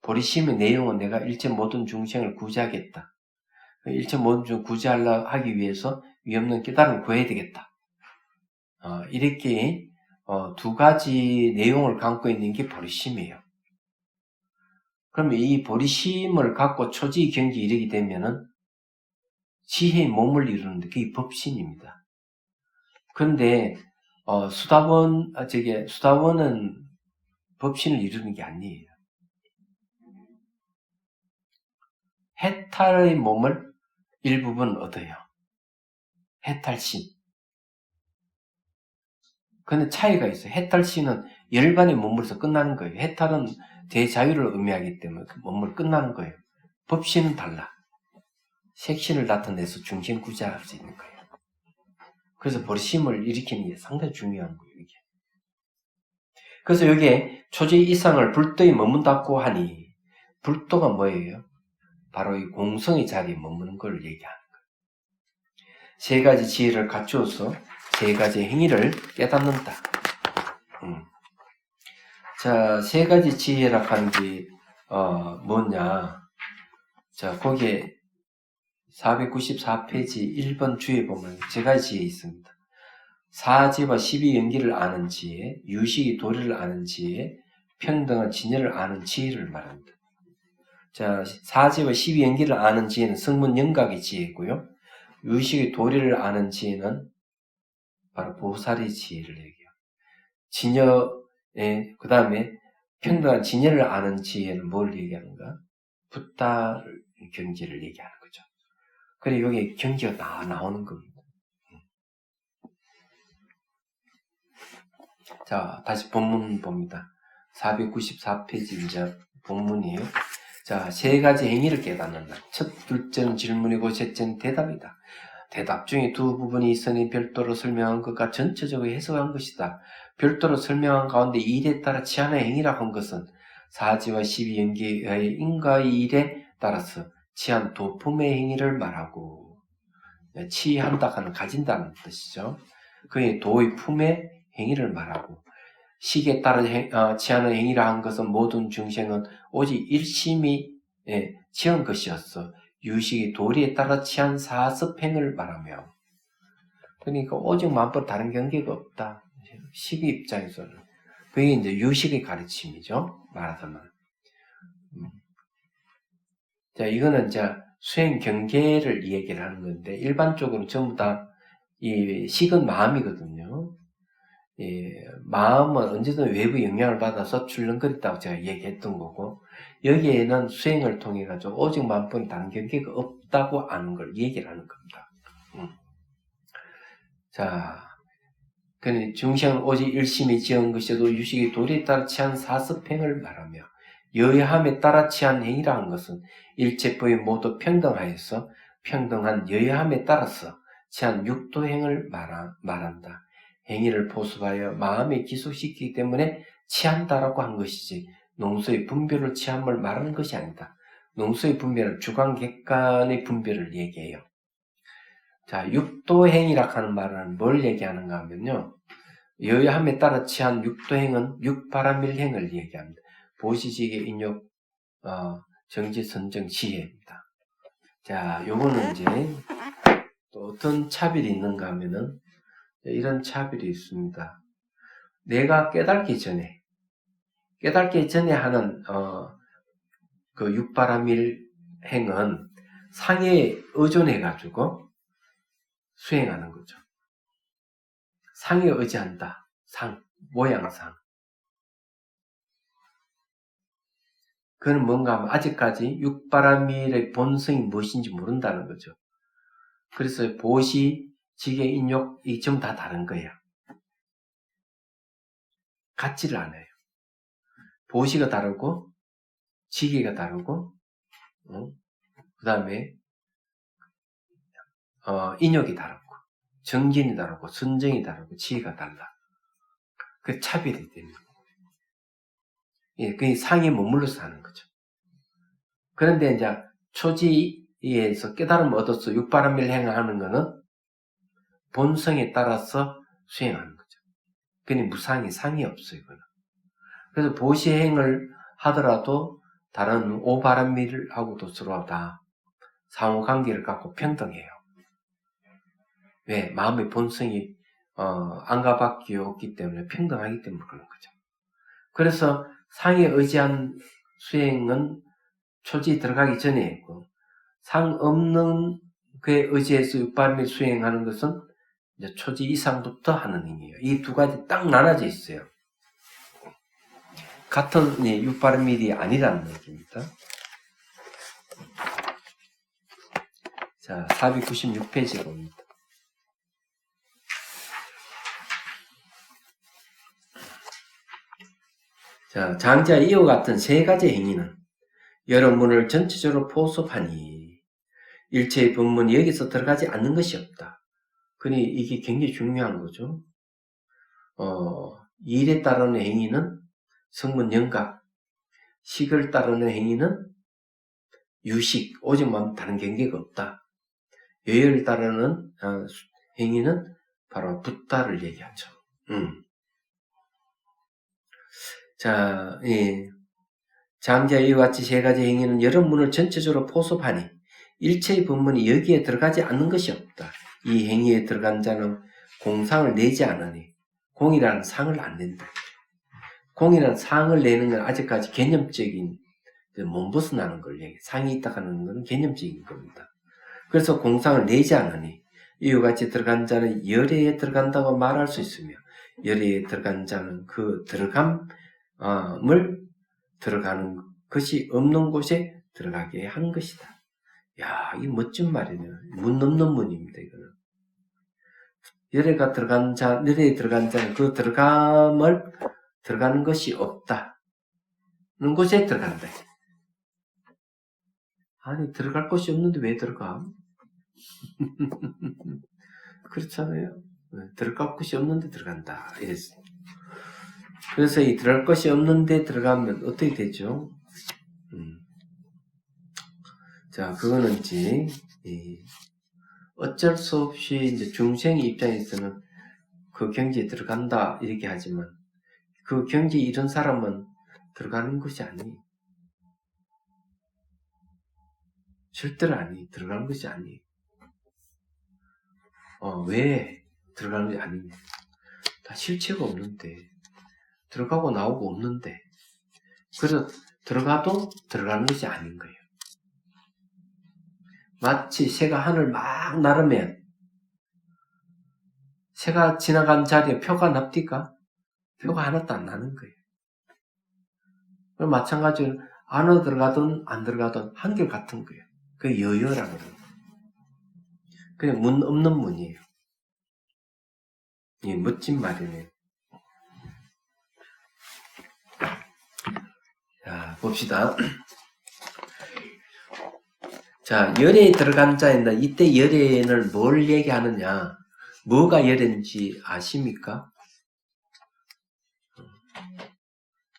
보리심의 내용은 내가 일체 모든 중생을 구제하겠다. 일체 모든 중생을 구제하려 하기 위해서 위없는 깨달음을 구해야 되겠다. 이렇게 두 가지 내용을 갖고 있는 게 보리심이에요. 그러면 이 보리심을 갖고 초지 경지에 이르게 되면은 지혜의 몸을 이루는데 그게 법신입니다. 그런데 수다원은 법신을 이루는 게 아니에요. 해탈의 몸을 일부분 얻어요. 해탈신. 근데 차이가 있어요. 해탈신은 열반의 몸으로서 끝나는 거예요. 해탈은 대자유를 의미하기 때문에 그 몸을 끝나는 거예요. 법신은 달라. 색신을 나타내서 중생 구제할 수 있는 거예요. 그래서 보리심을 일으키는 게 상당히 중요한 거예요. 이게. 그래서 여기에 초지 이상을 불도에 머문다고 하니 불도가 뭐예요? 바로 이 공성의 자리에 머무는 걸 얘기하는 거예요. 세 가지 지혜를 갖추어서 세 가지 행위를 깨닫는다. 자, 세 가지 지혜라 하는 게 뭐냐? 자, 거기에 494페이지 1번 주에 보면 세 가지 지혜 있습니다. 사지와 12연기를 아는 지혜, 유식이 도리를 아는 지혜, 평등한 진여를 아는 지혜를 말합니다. 자, 사지와 12연기를 아는 지혜는 성문 영각의 지혜고요. 유식의 도리를 아는 지혜는 바로 보살의 지혜를 얘기해요. 진여의, 그 다음에 평등한 진여를 아는 지혜는 뭘 얘기하는가? 붓다 경지를 얘기하는 거죠. 그리고 여기 경지가 다 나오는 겁니다. 자, 다시 본문 봅니다. 494페이지 이제 본문이에요. 자, 세 가지 행위를 깨닫는다. 둘째는 질문이고 셋째는 대답이다. 대답 중에 두 부분이 있으니 별도로 설명한 것과 전체적으로 해석한 것이다. 별도로 설명한 가운데 일에 따라 취하는 행위라고 한 것은 사지와 12연기의 인과의 일에 따라서 취한 도품의 행위를 말하고, 취한다 하는 가진다는 뜻이죠. 그의 도의 품의 행위를 말하고, 식에 따라 취하는 행위라 한 것은 모든 중생은 오직 일심이 취한 것이었어. 유식이 도리에 따라 취한 사습행을 말하며, 그러니까 오직 만법 다른 경계가 없다. 식의 입장에서는 그게 이제 유식의 가르침이죠. 말하자면. 자, 이거는 이제 수행 경계를 얘기를 하는 건데, 일반적으로 전부 다 이 식은 마음이거든요. 마음은 언제든 외부 영향을 받아서 출렁거린다고 제가 얘기했던 거고, 여기에는 수행을 통해 가지고 오직 만뿐 다른 경계가 없다고 아는 걸 얘기를 하는 겁니다. 자, 그는 중생은 오직 일심이 지은 것이도 유식이 도리에 따라 취한 사습행을 말하며, 여야함에 따라 취한 행위라는 것은 일체법이 모두 평등하여서 평등한 여야함에 따라서 취한 육도행을 말한다. 행위를 포섭하여 마음에 기속시키기 때문에 취한다라고 한 것이지 농수의 분별을 취함을 말하는 것이 아니다. 농수의 분별은 주관 객관의 분별을 얘기해요. 자, 육도행이라 하는 말은 뭘 얘기하는가 하면요, 여야함에 따라 취한 육도행은 육바라밀행을 얘기합니다. 보시지계 인욕 정지선정 지혜입니다. 자, 요거는 이제 또 어떤 차별이 있는가 하면은 이런 차별이 있습니다. 내가 깨닫기 전에 하는 그 육바라밀 행은 상에 의존해 가지고 수행하는 거죠. 상에 의지한다. 모양상. 그건 뭔가 하면 아직까지 육바라밀의 본성이 무엇인지 모른다는 거죠. 그래서 보시, 지계, 인욕, 이 전부 다 다른 거예요. 같지를 않아요. 보시가 다르고 지계가 다르고 그 다음에 인욕이 다르고 정진이 다르고 순정이 다르고 지혜가 달라. 그 차별이 되는 거예요. 예, 그 상에 머물러 사는 거죠. 그런데 이제 초지에서 깨달음을 얻어서 육바람밀 행하는 거는 본성에 따라서 수행하는 거죠. 그니 무상이 상이 없어요. 이거는. 그래서 보시행을 하더라도 다른 오바람밀하고도 서로 다 상호관계를 갖고 평등해요. 왜? 마음의 본성이 안가밖에 없기 때문에 평등하기 때문에 그런 거죠. 그래서 상에 의지한 수행은 초지 들어가기 전에 있고 상 없는 그에 의지해서 육바람밀 수행하는 것은 이제 초지 이상부터 하는 행위예요. 이 두 가지 딱 나눠져 있어요. 같은 육바람밀이 아니라는 얘기입니다. 자, 496페이지 봅니다. 자, 장자 이와 같은 세 가지 행위는 여러 문을 전체적으로 포섭하니 일체의 법문이 여기서 들어가지 않는 것이 없다. 그니 이게 굉장히 중요한 거죠. 일에 따르는 행위는 성문 영각, 식을 따르는 행위는 유식, 오직만 다른 경계가 없다. 여열을 따르는 행위는 바로 붓다를 얘기하죠. 자, 예. 장자 이와 같이 세 가지 행위는 여러 문을 전체적으로 포섭하니 일체의 법문이 여기에 들어가지 않는 것이 없다. 이 행위에 들어간 자는 공상을 내지 않으니 공이라는 상을 안 낸다. 공이라는 상을 내는 건 아직까지 개념적인 못 벗어나는 걸 얘기해. 상이 있다 하는 건 개념적인 겁니다. 그래서 공상을 내지 않으니 이와 같이 들어간 자는 열애에 들어간다고 말할 수 있으며 열애에 들어간 자는 그 들어감을 들어가는 것이 없는 곳에 들어가게 한 것이다. 야, 이 멋진 말이네요. 문 넘는 문입니다, 이거는. 열애가 들어간 자, 열애에 들어간 자는 그 들어가는 것이 없다. 는 곳에 들어간다. 아니, 들어갈 곳이 없는데 왜 들어가? 그렇잖아요. 들어갈 곳이 없는데 들어간다. 이랬어요. 그래서 이 들어갈 것이 없는데 들어가면 어떻게 되죠? 자, 그거는 이제, 어쩔 수 없이 이제 중생의 입장에서는 그 경지에 들어간다, 이렇게 하지만, 그 경지에 이런 사람은 들어가는 것이 아니에요. 절대로 아니에요. 들어가는 것이 아니에요. 왜 들어가는 것이 아니냐. 다 실체가 없는데, 들어가고 나오고 없는데, 그래서 들어가도 들어가는 것이 아닌 거예요. 마치 새가 하늘 막 나르면 새가 지나간 자리에 표가 납니까? 표가 하나도 안 나는 거예요. 마찬가지로 안으로 들어가든 안 들어가든 한결 같은 거예요. 그게 여여라는 거예요. 그냥 문 없는 문이에요. 이 멋진 말이네요. 자, 봅시다. 자, 열애에 들어간 자인데 이때 열애는 뭘 얘기하느냐? 뭐가 열애인지 아십니까?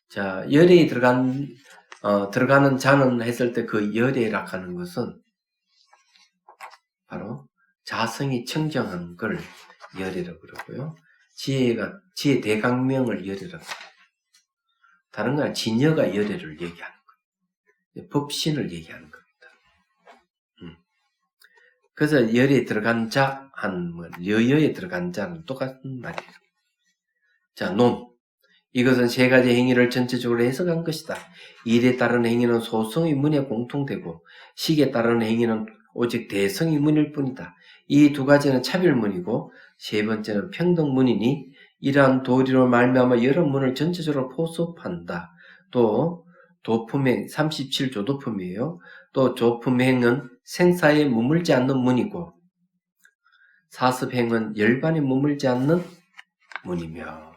자, 열애에 들어가는 자는 했을 때 그 열애라 하는 것은 바로 자성이 청정한 걸 열애라고 그러고요. 지혜 대강명을 열애라고 그래요. 다른 건 진여가 열애를 얘기하는 거예요. 법신을 얘기하는 겁니다. 그래서 열에 들어간 자, 여여에 들어간 자는 똑같은 말이에요. 자, 논. 이것은 세 가지 행위를 전체적으로 해석한 것이다. 일에 따른 행위는 소성의 문에 공통되고 식에 따른 행위는 오직 대성의 문일 뿐이다. 이 두 가지는 차별문이고 세 번째는 평등문이니 이러한 도리로 말미암아 여러 문을 전체적으로 포섭한다. 또 도품행 37조 도품이에요. 또 조품행은 생사에 머물지 않는 문이고 사습행은 열반에 머물지 않는 문이며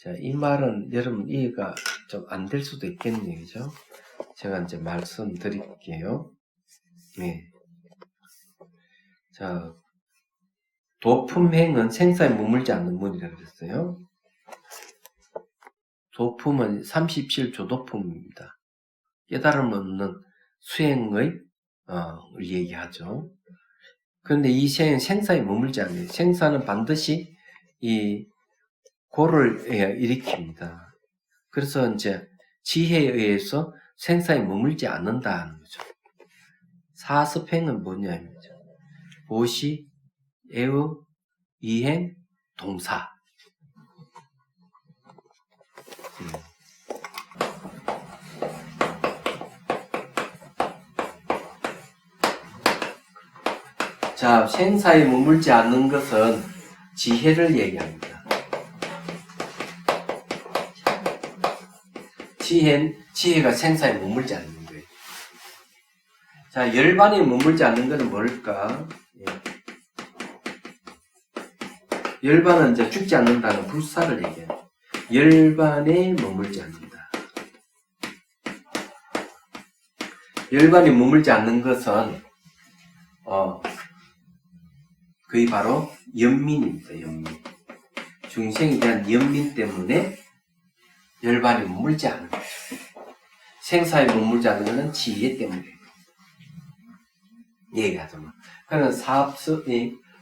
자, 이 말은 여러분 이해가 좀 안 될 수도 있겠네요. 그죠? 제가 이제 말씀드릴게요. 네. 자, 도품행은 생사에 머물지 않는 문이라고 그랬어요. 도품은 37조도품입니다. 깨달음 없는 수행의 얘기하죠. 그런데 이 생사에 머물지 않아요. 생사는 반드시 이 고를 일으킵니다. 그래서 이제 지혜에 의해서 생사에 머물지 않는다는 거죠. 사습행은 뭐냐면 보시, 애의, 이행, 동사. 자, 생사에 머물지 않는 것은 지혜를 얘기합니다. 지혜가 생사에 머물지 않는 거예요. 자, 열반에 머물지 않는 것은 뭘까? 열반은 이제 죽지 않는다는 불사를 얘기해요. 열반에 머물지 않는다. 열반에 머물지 않는 것은 그게 바로 연민입니다. 연민. 중생에 대한 연민 때문에 열반에 머물지 않는 거예요. 생사에 머물지 않는 것은 지혜 때문에 얘기하자면. 그러면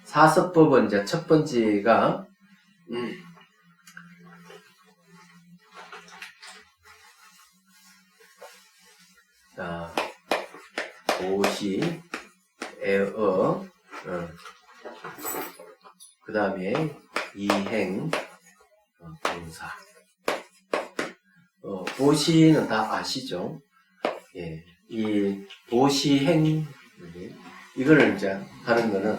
사섭법은 이제 첫 번째가 자, 보시, 애어, 그 다음에 이행, 동사. 보시는 다 아시죠? 예, 이 보시행, 이거를 이제 하는 거는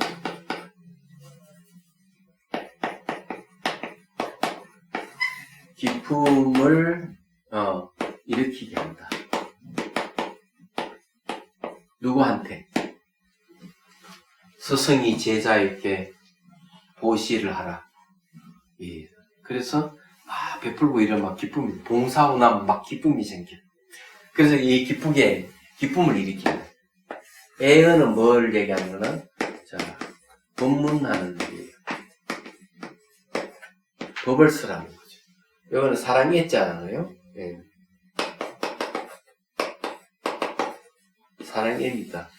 기품을 일으키게 한다. 누구한테? 스승이 제자에게 보시를 하라. 예. 그래서 막 베풀고 이러면 막 기쁨이, 봉사하고 나면 막 기쁨이 생겨. 그래서 이 기쁨을 일으킨다. 애어는 뭘 얘기하는 거는, 자, 법문하는 얘기예요. 법을 쓰라는 거죠. 이거는 사랑이 했잖아요. 예. 사랑입니다.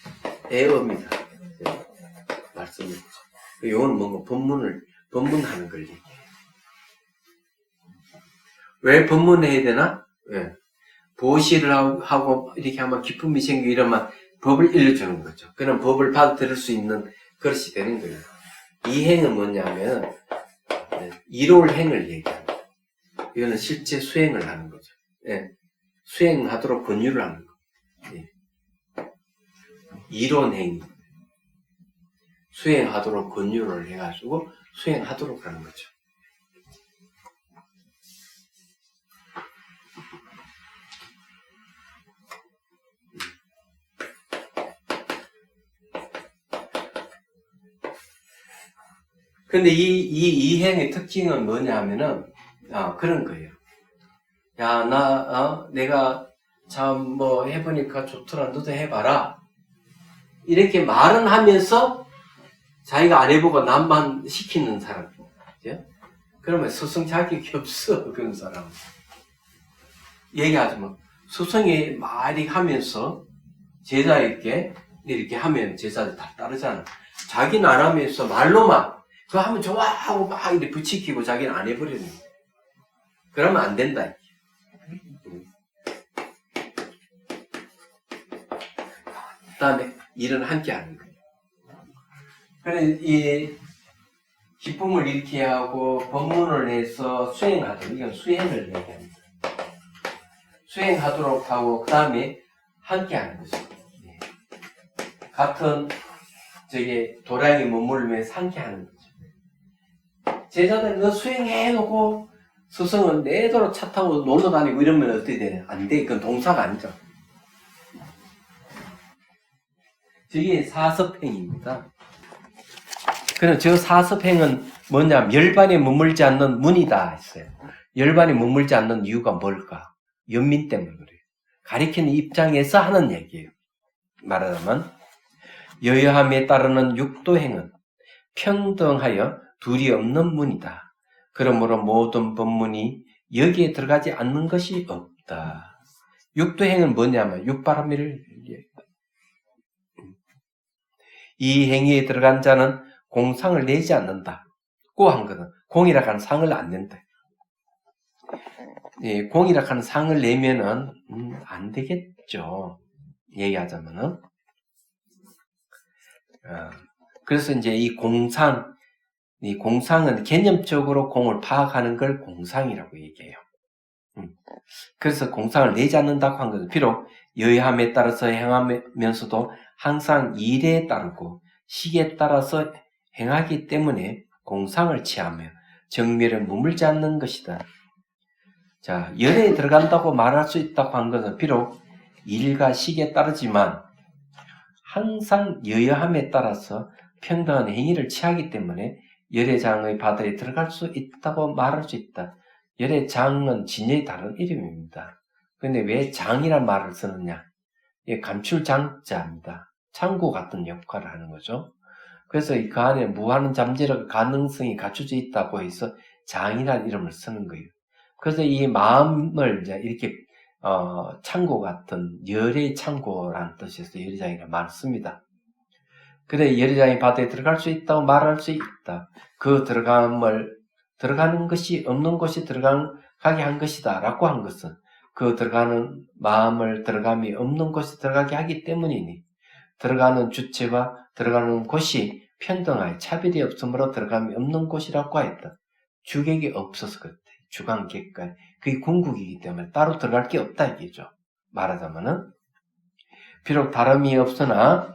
애어입니다. 예. 말씀이죠. 이건 뭔가 법문하는 걸 얘기해요. 왜 법문해야 되나? 예. 보시를 하고 이렇게 하면 기쁨이 생기고 이러면 법을 일러주는 거죠. 그럼 법을 받아들일 수 있는 그릇이 되는 거예요. 이 행은 뭐냐면 이로울 행을 얘기합니다. 이거는 실제 수행을 하는 거죠. 예. 수행하도록 권유를 하는 거. 예. 이론행. 수행하도록 권유를 해가지고 수행하도록 하는 거죠. 근데 이 이행의 특징은 뭐냐 하면은, 그런 거예요. 야, 내가 참 해보니까 좋더라. 너도 해봐라. 이렇게 말은 하면서 자기가 안 해보고 남만 시키는 사람. 그죠? 그러면 스승 자격이 없어. 그런 사람. 얘기하자면, 스승이 말이 하면서 제자에게 이렇게 하면 제자들 다 따르잖아. 자기는 안 하면서 말로만 그거 하면 좋아하고 막 이렇게 부치키고 자기는 안 해버리는 거야. 그러면 안 된다. 그 다음에 일은 함께 하는 거예요. 그래서 이 기쁨을 일으키게 하고 법문을 해서 수행하도록, 이건 수행을 얘기합니다. 수행하도록 하고 그 다음에 함께 하는 거죠. 같은 도량에 머물면서 함께 하는 거죠. 제자들 너 수행해놓고 스승은 내도로 차 타고 놀러 다니고 이러면 어떻게 돼? 안 돼. 그건 동사가 아니죠. 저게 사섭행입니다. 그럼 저 사섭행은 뭐냐? 열반에 머물지 않는 문이다 했어요. 열반이 머물지 않는 이유가 뭘까? 연민 때문에 그래요. 가리키는 입장에서 하는 얘기예요. 말하자면 여여함에 따르는 육도행은 평등하여 둘이 없는 문이다. 그러므로 모든 법문이 여기에 들어가지 않는 것이 없다. 육도행은 뭐냐면 육바라밀을 얘기합니다. 이 행위에 들어간 자는 공상을 내지 않는다. 고 한 거는 공이라 하는 상을 안 낸다. 예, 공이라 하는 상을 내면은 안 되겠죠. 얘기하자면은. 그래서 이제 이 공상은 개념적으로 공을 파악하는 걸 공상이라고 얘기해요. 그래서 공상을 내지 않는다고 한 것은 비록 여의함에 따라서 행하면서도 항상 일에 따르고 시기에 따라서 행하기 때문에 공상을 취하며 정밀을 머물지 않는 것이다. 자, 열에 들어간다고 말할 수 있다고 한 것은 비록 일과 시기에 따르지만 항상 여여함에 따라서 평등한 행위를 취하기 때문에 열의 장의 바다에 들어갈 수 있다고 말할 수 있다. 열의 장은 진여의 다른 이름입니다. 그런데 왜 장이란 말을 쓰느냐? 이게 감출장자입니다. 창고 같은 역할을 하는 거죠. 그래서 그 안에 무한한 잠재력 가능성이 갖춰져 있다고 해서 장이라는 이름을 쓰는 거예요. 그래서 이 마음을 이제 이렇게 창고 같은 열의 창고라는 뜻에서 열의장이라는 말을 씁니다. 그래 열의장이 바다에 들어갈 수 있다고 말할 수 있다. 그 들어가는 것이 없는 곳이 들어가게 한 것이다 라고 한 것은 그 들어가는 마음을 들어감이 없는 곳에 들어가게 하기 때문이니 들어가는 주체와 들어가는 곳이 평등하여 차별이 없으므로 들어감이 없는 곳이라고 하였다. 주객이 없어서 그렇대. 주관객과 그게 궁극이기 때문에 따로 들어갈 게 없다 이게죠. 말하자면은 비록 다름이 없으나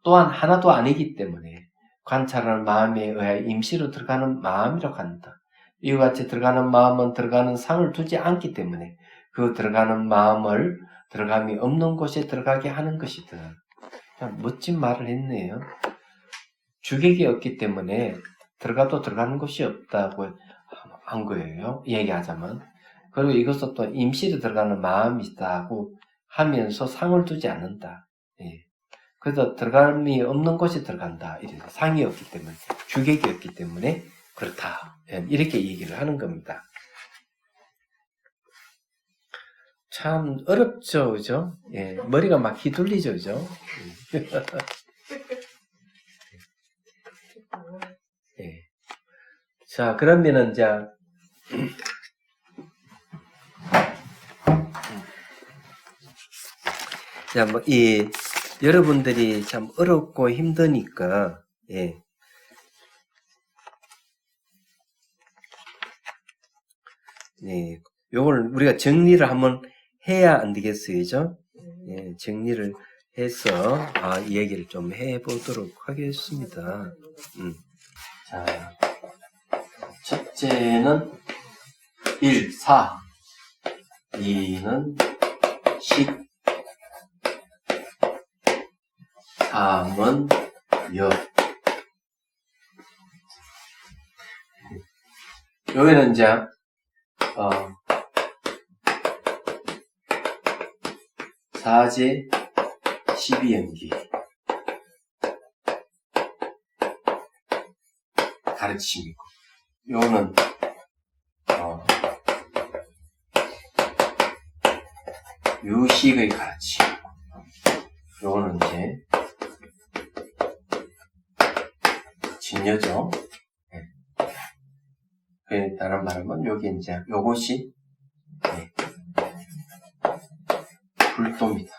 또한 하나도 아니기 때문에 관찰하는 마음에 의하여 임시로 들어가는 마음이라고 한다. 이와 같이 들어가는 마음은 들어가는 상을 두지 않기 때문에 그 들어가는 마음을 들어감이 없는 곳에 들어가게 하는 것이다. 멋진 말을 했네요. 주객이 없기 때문에 들어가도 들어가는 곳이 없다고 한 거예요. 얘기하자면. 그리고 이것도 또 임시로 들어가는 마음이다고 하면서 상을 두지 않는다. 예. 그래서 들어감이 없는 곳에 들어간다. 이래서 상이 없기 때문에, 주객이 없기 때문에 그렇다. 이렇게 얘기를 하는 겁니다. 참 어렵죠, 그죠? 예, 머리가 막 휘둘리죠, 그죠? 예. 자, 그러면은 이제 자, 뭐 여러분들이 참 어렵고 힘드니까 예. 예, 요걸 우리가 정리를 한번 해야 안 되겠어요, 그죠? 예, 정리를 해서 이 얘기를 좀 해보도록 하겠습니다. 자, 첫째는 1, 4, 2는 10, 3은 6. 여기는 이제 사제 12연기 가르침이고, 요거는 유식의 가르침, 요거는 이제 진여죠. 네. 다른 말하면 여기 이제 요것이 불도입니다.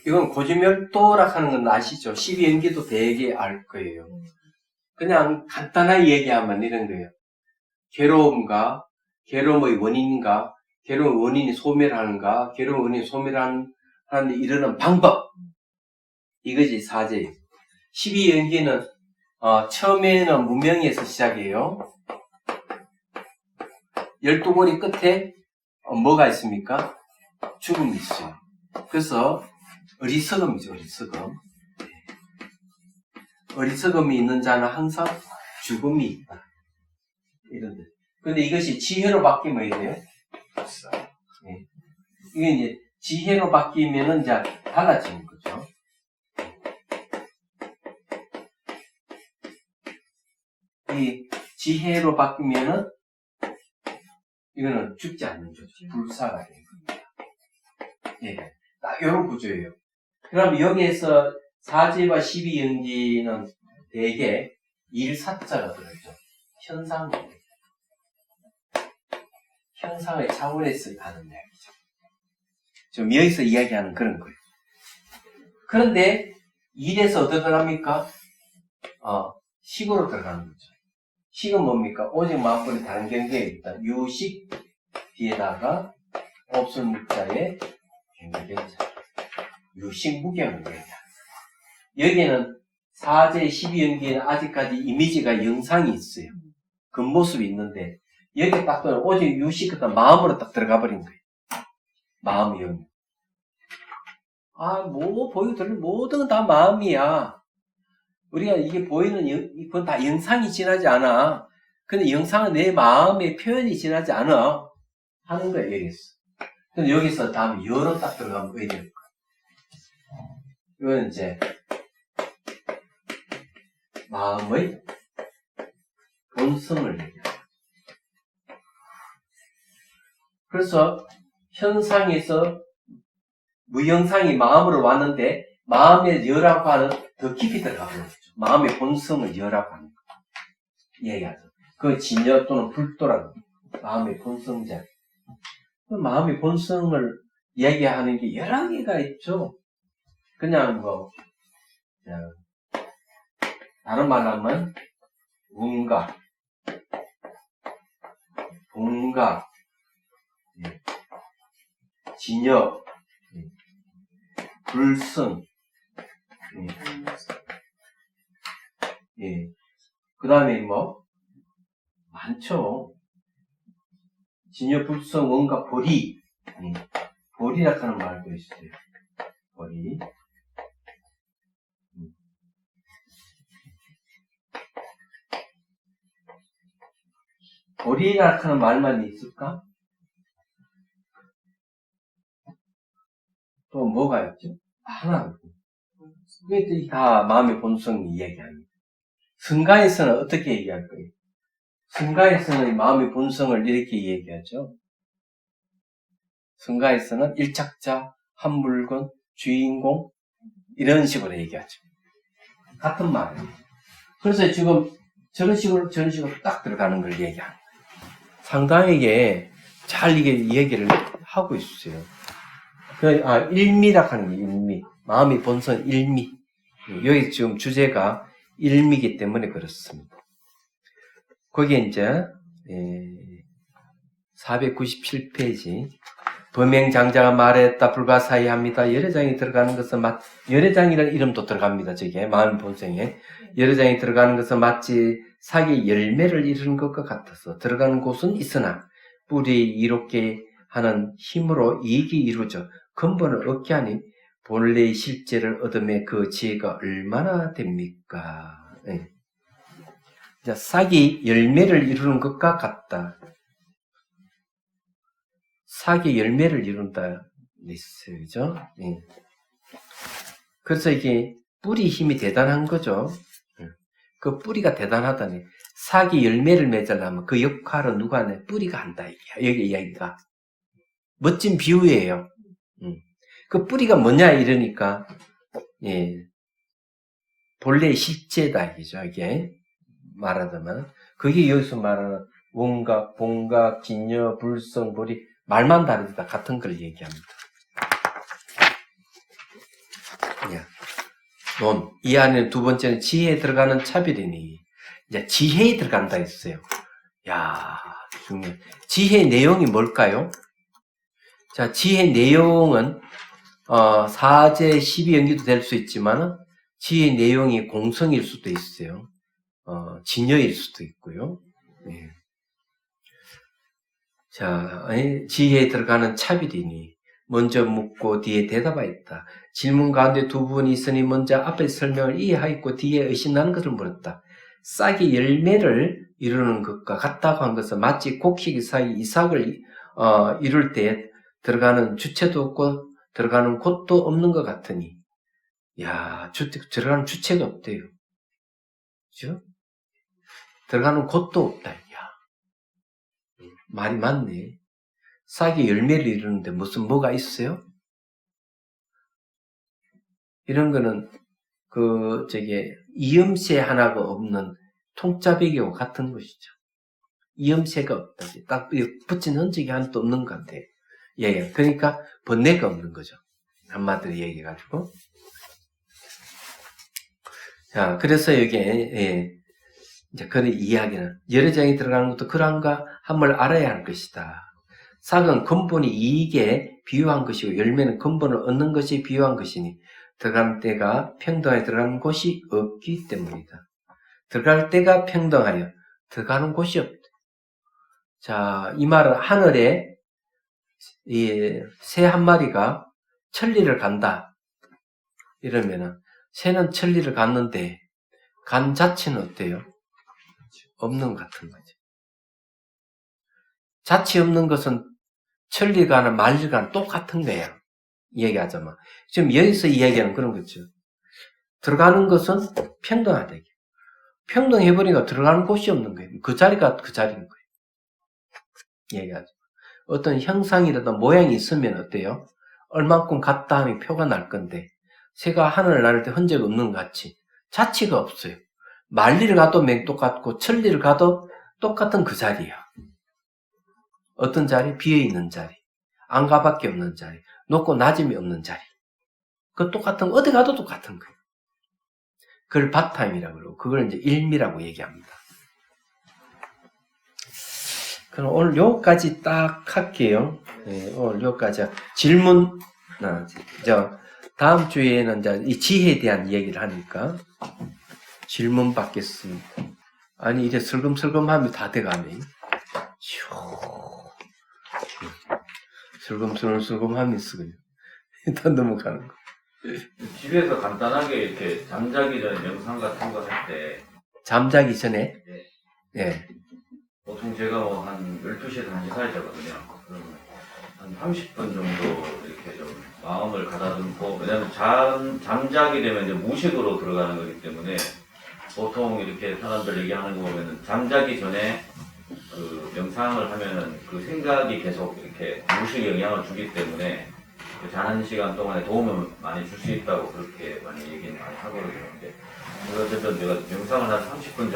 이건 고지멸도라 하는 건 아시죠? 12연기도 되게 알 거예요. 그냥 간단하게 얘기하면 이런 거예요. 괴로움의 원인인가, 괴로움의 원인이 소멸하는가, 괴로움의 원인이 소멸하는 데 이르는 방법. 이것이 사제예요. 12연기는 처음에는 무명에서 시작해요. 12고리 끝에 뭐가 있습니까? 죽음이 있어요. 그래서 어리석음이죠, 어리석음. 어리석음이 있는 자는 항상 죽음이 있다. 이런 뜻. 근데 이것이 지혜로 바뀌면 어떻게 돼요? 네. 이게 이제 지혜로 바뀌면은 이제 달라지는 거죠. 이 지혜로 바뀌면은 이거는 죽지 않는 거죠. 불사가 되는 겁니다. 예. 딱 이런 구조예요. 그럼 여기에서 사제와 12연기는 대개 일사자가 들어있죠. 현상의 차원에서 하는 이야기죠. 지금 여기서 이야기하는 그런 거예요. 그런데 일에서 어떻게 들어갑니까? 식으로 들어가는 거죠. 식은 뭡니까? 오직 마음뿐이 다른 경계에 있다. 유식 뒤에다가 없을 묵자에 경계견자. 유식무경을 얘기합니다. 여기에는 사제 12연기에는 아직까지 이미지가 영상이 있어요. 겉모습이 있는데 여기 딱 보면 오직 유식 그다 마음으로 딱 들어가 버린 거예요. 마음이 영. 뭐 보이고 들리는 모든 건 다 마음이야. 우리가 이게 보이는 이건 다 영상이 지나지 않아. 근데 영상은 내 마음의 표현이 지나지 않아. 하는 거예요, 여기서. 근데 여기서 다음에 여로 딱 들어가면 왜 될까? 이건 이제 마음의 본성을 얘기합니다. 그래서 현상에서 무영상이 마음으로 왔는데 마음의 여라고 하는 더 깊이 들어가는 거죠. 마음의 본성을 여라고 하는 거. 얘기하죠. 그 진여 또는 불도라는 마음의 본성자. 그 마음의 본성을 얘기하는 게 여러 개가 있죠. 그냥 다른 말로 하면 운각, 본각, 진여, 불성, 그 다음에 많죠. 진여, 불성, 원각, 보리, 보리라 하는 말도 있어요. 보리. 보리라 하는 말만 있을까? 또 뭐가 있죠? 하나. 그게 다 마음의 본성을 이야기합니다. 성가에서는 어떻게 얘기할 거예요? 성가에서는 마음의 본성을 이렇게 얘기하죠. 성가에서는 일착자, 한 물건, 주인공 이런 식으로 얘기하죠. 같은 말이에요. 그래서 지금 저런 식으로 딱 들어가는 걸 얘기합니다. 상당하게 잘 이게 얘기를 하고 있어요. 일미라 하는 게 일미. 마음의 본성 일미. 여기 지금 주제가 일미이기 때문에 그렇습니다. 거기에 이제 497페이지 범행장자가 말했다 불가사의합니다. 열애장이 들어가는 것은 열애장이라는 이름도 들어갑니다. 저게 마음 본성에 열애장이 들어가는 것은 마치 사기 열매를 이루는 것과 같아서 들어가는 곳은 있으나 뿌리 이롭게 하는 힘으로 이익이 이루어져 근본을 얻게 하니 본래의 실제를 얻음에 그 지혜가 얼마나 됩니까? 싹이 열매를 이루는 것과 같다. 싹이 열매를 이룬다. 있어요. 그죠? 그래서 이게 뿌리 힘이 대단한 거죠. 그 뿌리가 대단하다니. 싹이 열매를 맺으려면 그 역할은 누가 하냐? 뿌리가 한다. 여기 이야기가. 멋진 비유예요. 그 뿌리가 뭐냐 이러니까 본래의 실제다 이죠. 이게 말하자면 그게 여기서 말하는 원각, 본각, 진여, 불성, 보리 말만 다르다 같은 걸 얘기합니다. 논. 이 안에 두 번째는 지혜에 들어가는 차별이니 이제 지혜에 들어간다 했어요. 중요해. 지혜의 내용이 뭘까요? 자, 지혜의 내용은 사제 12연기도 될 수 있지만 지혜의 내용이 공성일 수도 있어요. 진여일 수도 있고요. 자, 지혜에 들어가는 차별이니 먼저 묻고 뒤에 대답하였다. 질문 가운데 두 부분이 있으니 먼저 앞에 설명을 이해하였고 뒤에 의심나는 것을 물었다. 싹이 열매를 이루는 것과 같다고 한 것은 마치 곡식이 사이 이삭을 이룰 때 들어가는 주체도 없고 들어가는 곳도 없는 것 같으니 들어가는 주체가 없대요. 그죠? 들어가는 곳도 없다. 말이 맞네. 싹이 열매를 이루는데 무슨 뭐가 있어요? 이런 거는 이음새 하나가 없는 통짜배기와 같은 것이죠. 이음새가 없다. 딱 붙인 흔적이 하나도 없는 것 같아요. 예. 그러니까 번뇌가 없는 거죠. 한마디로 얘기해가지고. 자, 그래서 여기에 이제 그런 이야기는 여러 장이 들어가는 것도 그러한가 함을 알아야 할 것이다. 싹은 근본이 이익에 비유한 것이고 열매는 근본을 얻는 것이 비유한 것이니 들어가는 때가 평등하여 들어가는 곳이 없기 때문이다. 들어갈 때가 평등하여 들어가는 곳이 없다. 자, 이 말은 하늘에 새 한 마리가 천리를 간다. 이러면은 새는 천리를 갔는데 간 자체는 어때요? 없는 것 같은 거죠. 자체 없는 것은 천리 가는 말리 가는 똑같은 거예요. 이야기하자면. 지금 여기서 이야기하는 그런 거죠. 들어가는 것은 평등하다. 평등해버리니까 들어가는 곳이 없는 거예요. 그 자리가 그 자리인 거예요. 이야기하죠. 어떤 형상이라도 모양이 있으면 어때요? 얼만큼 같다 하면 표가 날 건데 새가 하늘을 나를 때 흔적 없는 것 같이 자치가 없어요. 말리를 가도 맹똑같고 천리를 가도 똑같은 그 자리예요. 어떤 자리? 비어있는 자리. 안가밖에 없는 자리. 높고 낮음이 없는 자리. 그 똑같은 어디 가도 똑같은 거예요. 그걸 바타임이라고 그러고 그걸 이제 일미라고 얘기합니다. 그럼 오늘 요까지 딱 할게요. 네, 오늘 요까지 질문. 다음 주에는 이제 이 지혜에 대한 얘기를 하니까 질문 받겠습니다. 아니 이제 슬금슬금하면 다 돼가네. 슬금슬금하면서 그냥 일단 넘어가는 거. 집에서 간단하게 이렇게 잠자기 전에 명상 같은 거 할 때 잠자기 전에? 네. 네. 보통 제가 뭐 한 12시에서 1시 사이 자거든요. 그러면 한 30분 정도 이렇게 좀 마음을 가다듬고, 왜냐면 잠자게 되면 이제 무식으로 들어가는 거기 때문에 보통 이렇게 사람들 얘기하는 거 보면은 잠자기 전에 그 명상을 하면은 그 생각이 계속 이렇게 무식에 영향을 주기 때문에 그 자는 시간 동안에 도움을 많이 줄 수 있다고 그렇게 많이 얘기는 많이 하거든요. 근데 어쨌든 제가 명상을 한 30분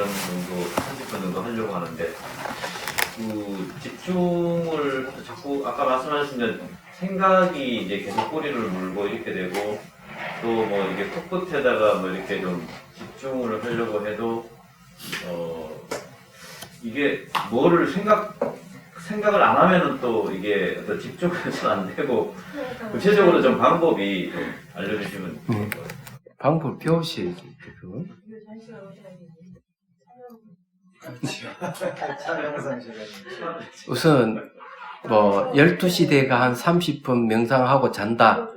정도 하려고 하는데 그 집중을 자꾸 아까 말씀하신 대로 생각이 이제 계속 꼬리를 물고 이렇게 되고 또 뭐 이게 코끝에다가 뭐 이렇게 좀 집중을 하려고 해도 이게 뭐를 생각을 안 하면은 또 이게 어떤 집중은 잘 안 되고 구체적으로 좀 방법이 좀 알려주시면 좋을 것 같아요. 방법 배우셔야지. 그거. 우선 12시 대가 한 30분 명상하고 잔다.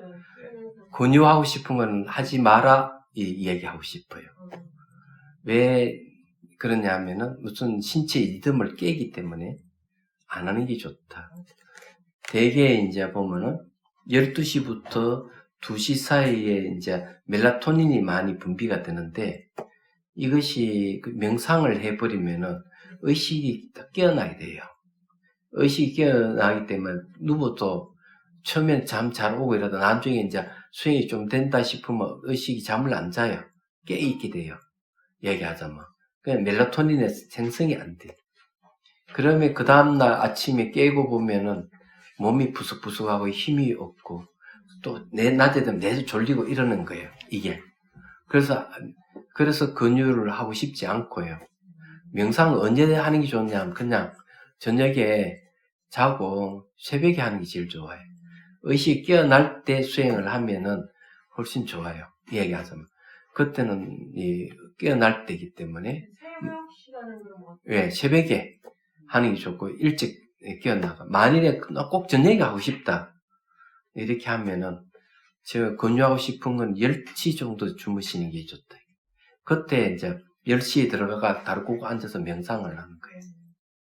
권유하고 싶은 건 하지 마라 이 얘기하고 싶어요. 왜 그러냐면은 무슨 신체 리듬을 깨기 때문에 안 하는 게 좋다. 대개 이제 보면은 12시부터 2시 사이에 이제 멜라토닌이 많이 분비가 되는데 이것이 명상을 해버리면은 의식이 깨어나게 돼요. 의식이 깨어나기 때문에 누구도 처음엔 잠 잘 오고 이러다 나중에 이제 수행이 좀 된다 싶으면 의식이 잠을 안 자요. 깨있게 돼요. 얘기하자면. 그냥 멜라토닌의 생성이 안 돼. 그러면 그 다음날 아침에 깨고 보면은 몸이 부석부석하고 힘이 없고 또 낮에 되면 내도 졸리고 이러는 거예요. 이게. 그래서 근육을 하고 싶지 않고요. 명상을 언제 하는 게 좋냐면 그냥 저녁에 자고 새벽에 하는 게 제일 좋아요. 의식이 깨어날 때 수행을 하면은 훨씬 좋아요. 얘기하자면. 그때는 깨어날 때이기 때문에. 새벽 시간은 그럼 예, 새벽에 하는 게 좋고 일찍 깨어나가. 만일에 꼭 저녁에 하고 싶다. 이렇게 하면은 제가 권유하고 싶은 건 10시 정도 주무시는 게 좋다. 그때 이제 10시에 들어가가 다르고 앉아서 명상을 하는 거예요.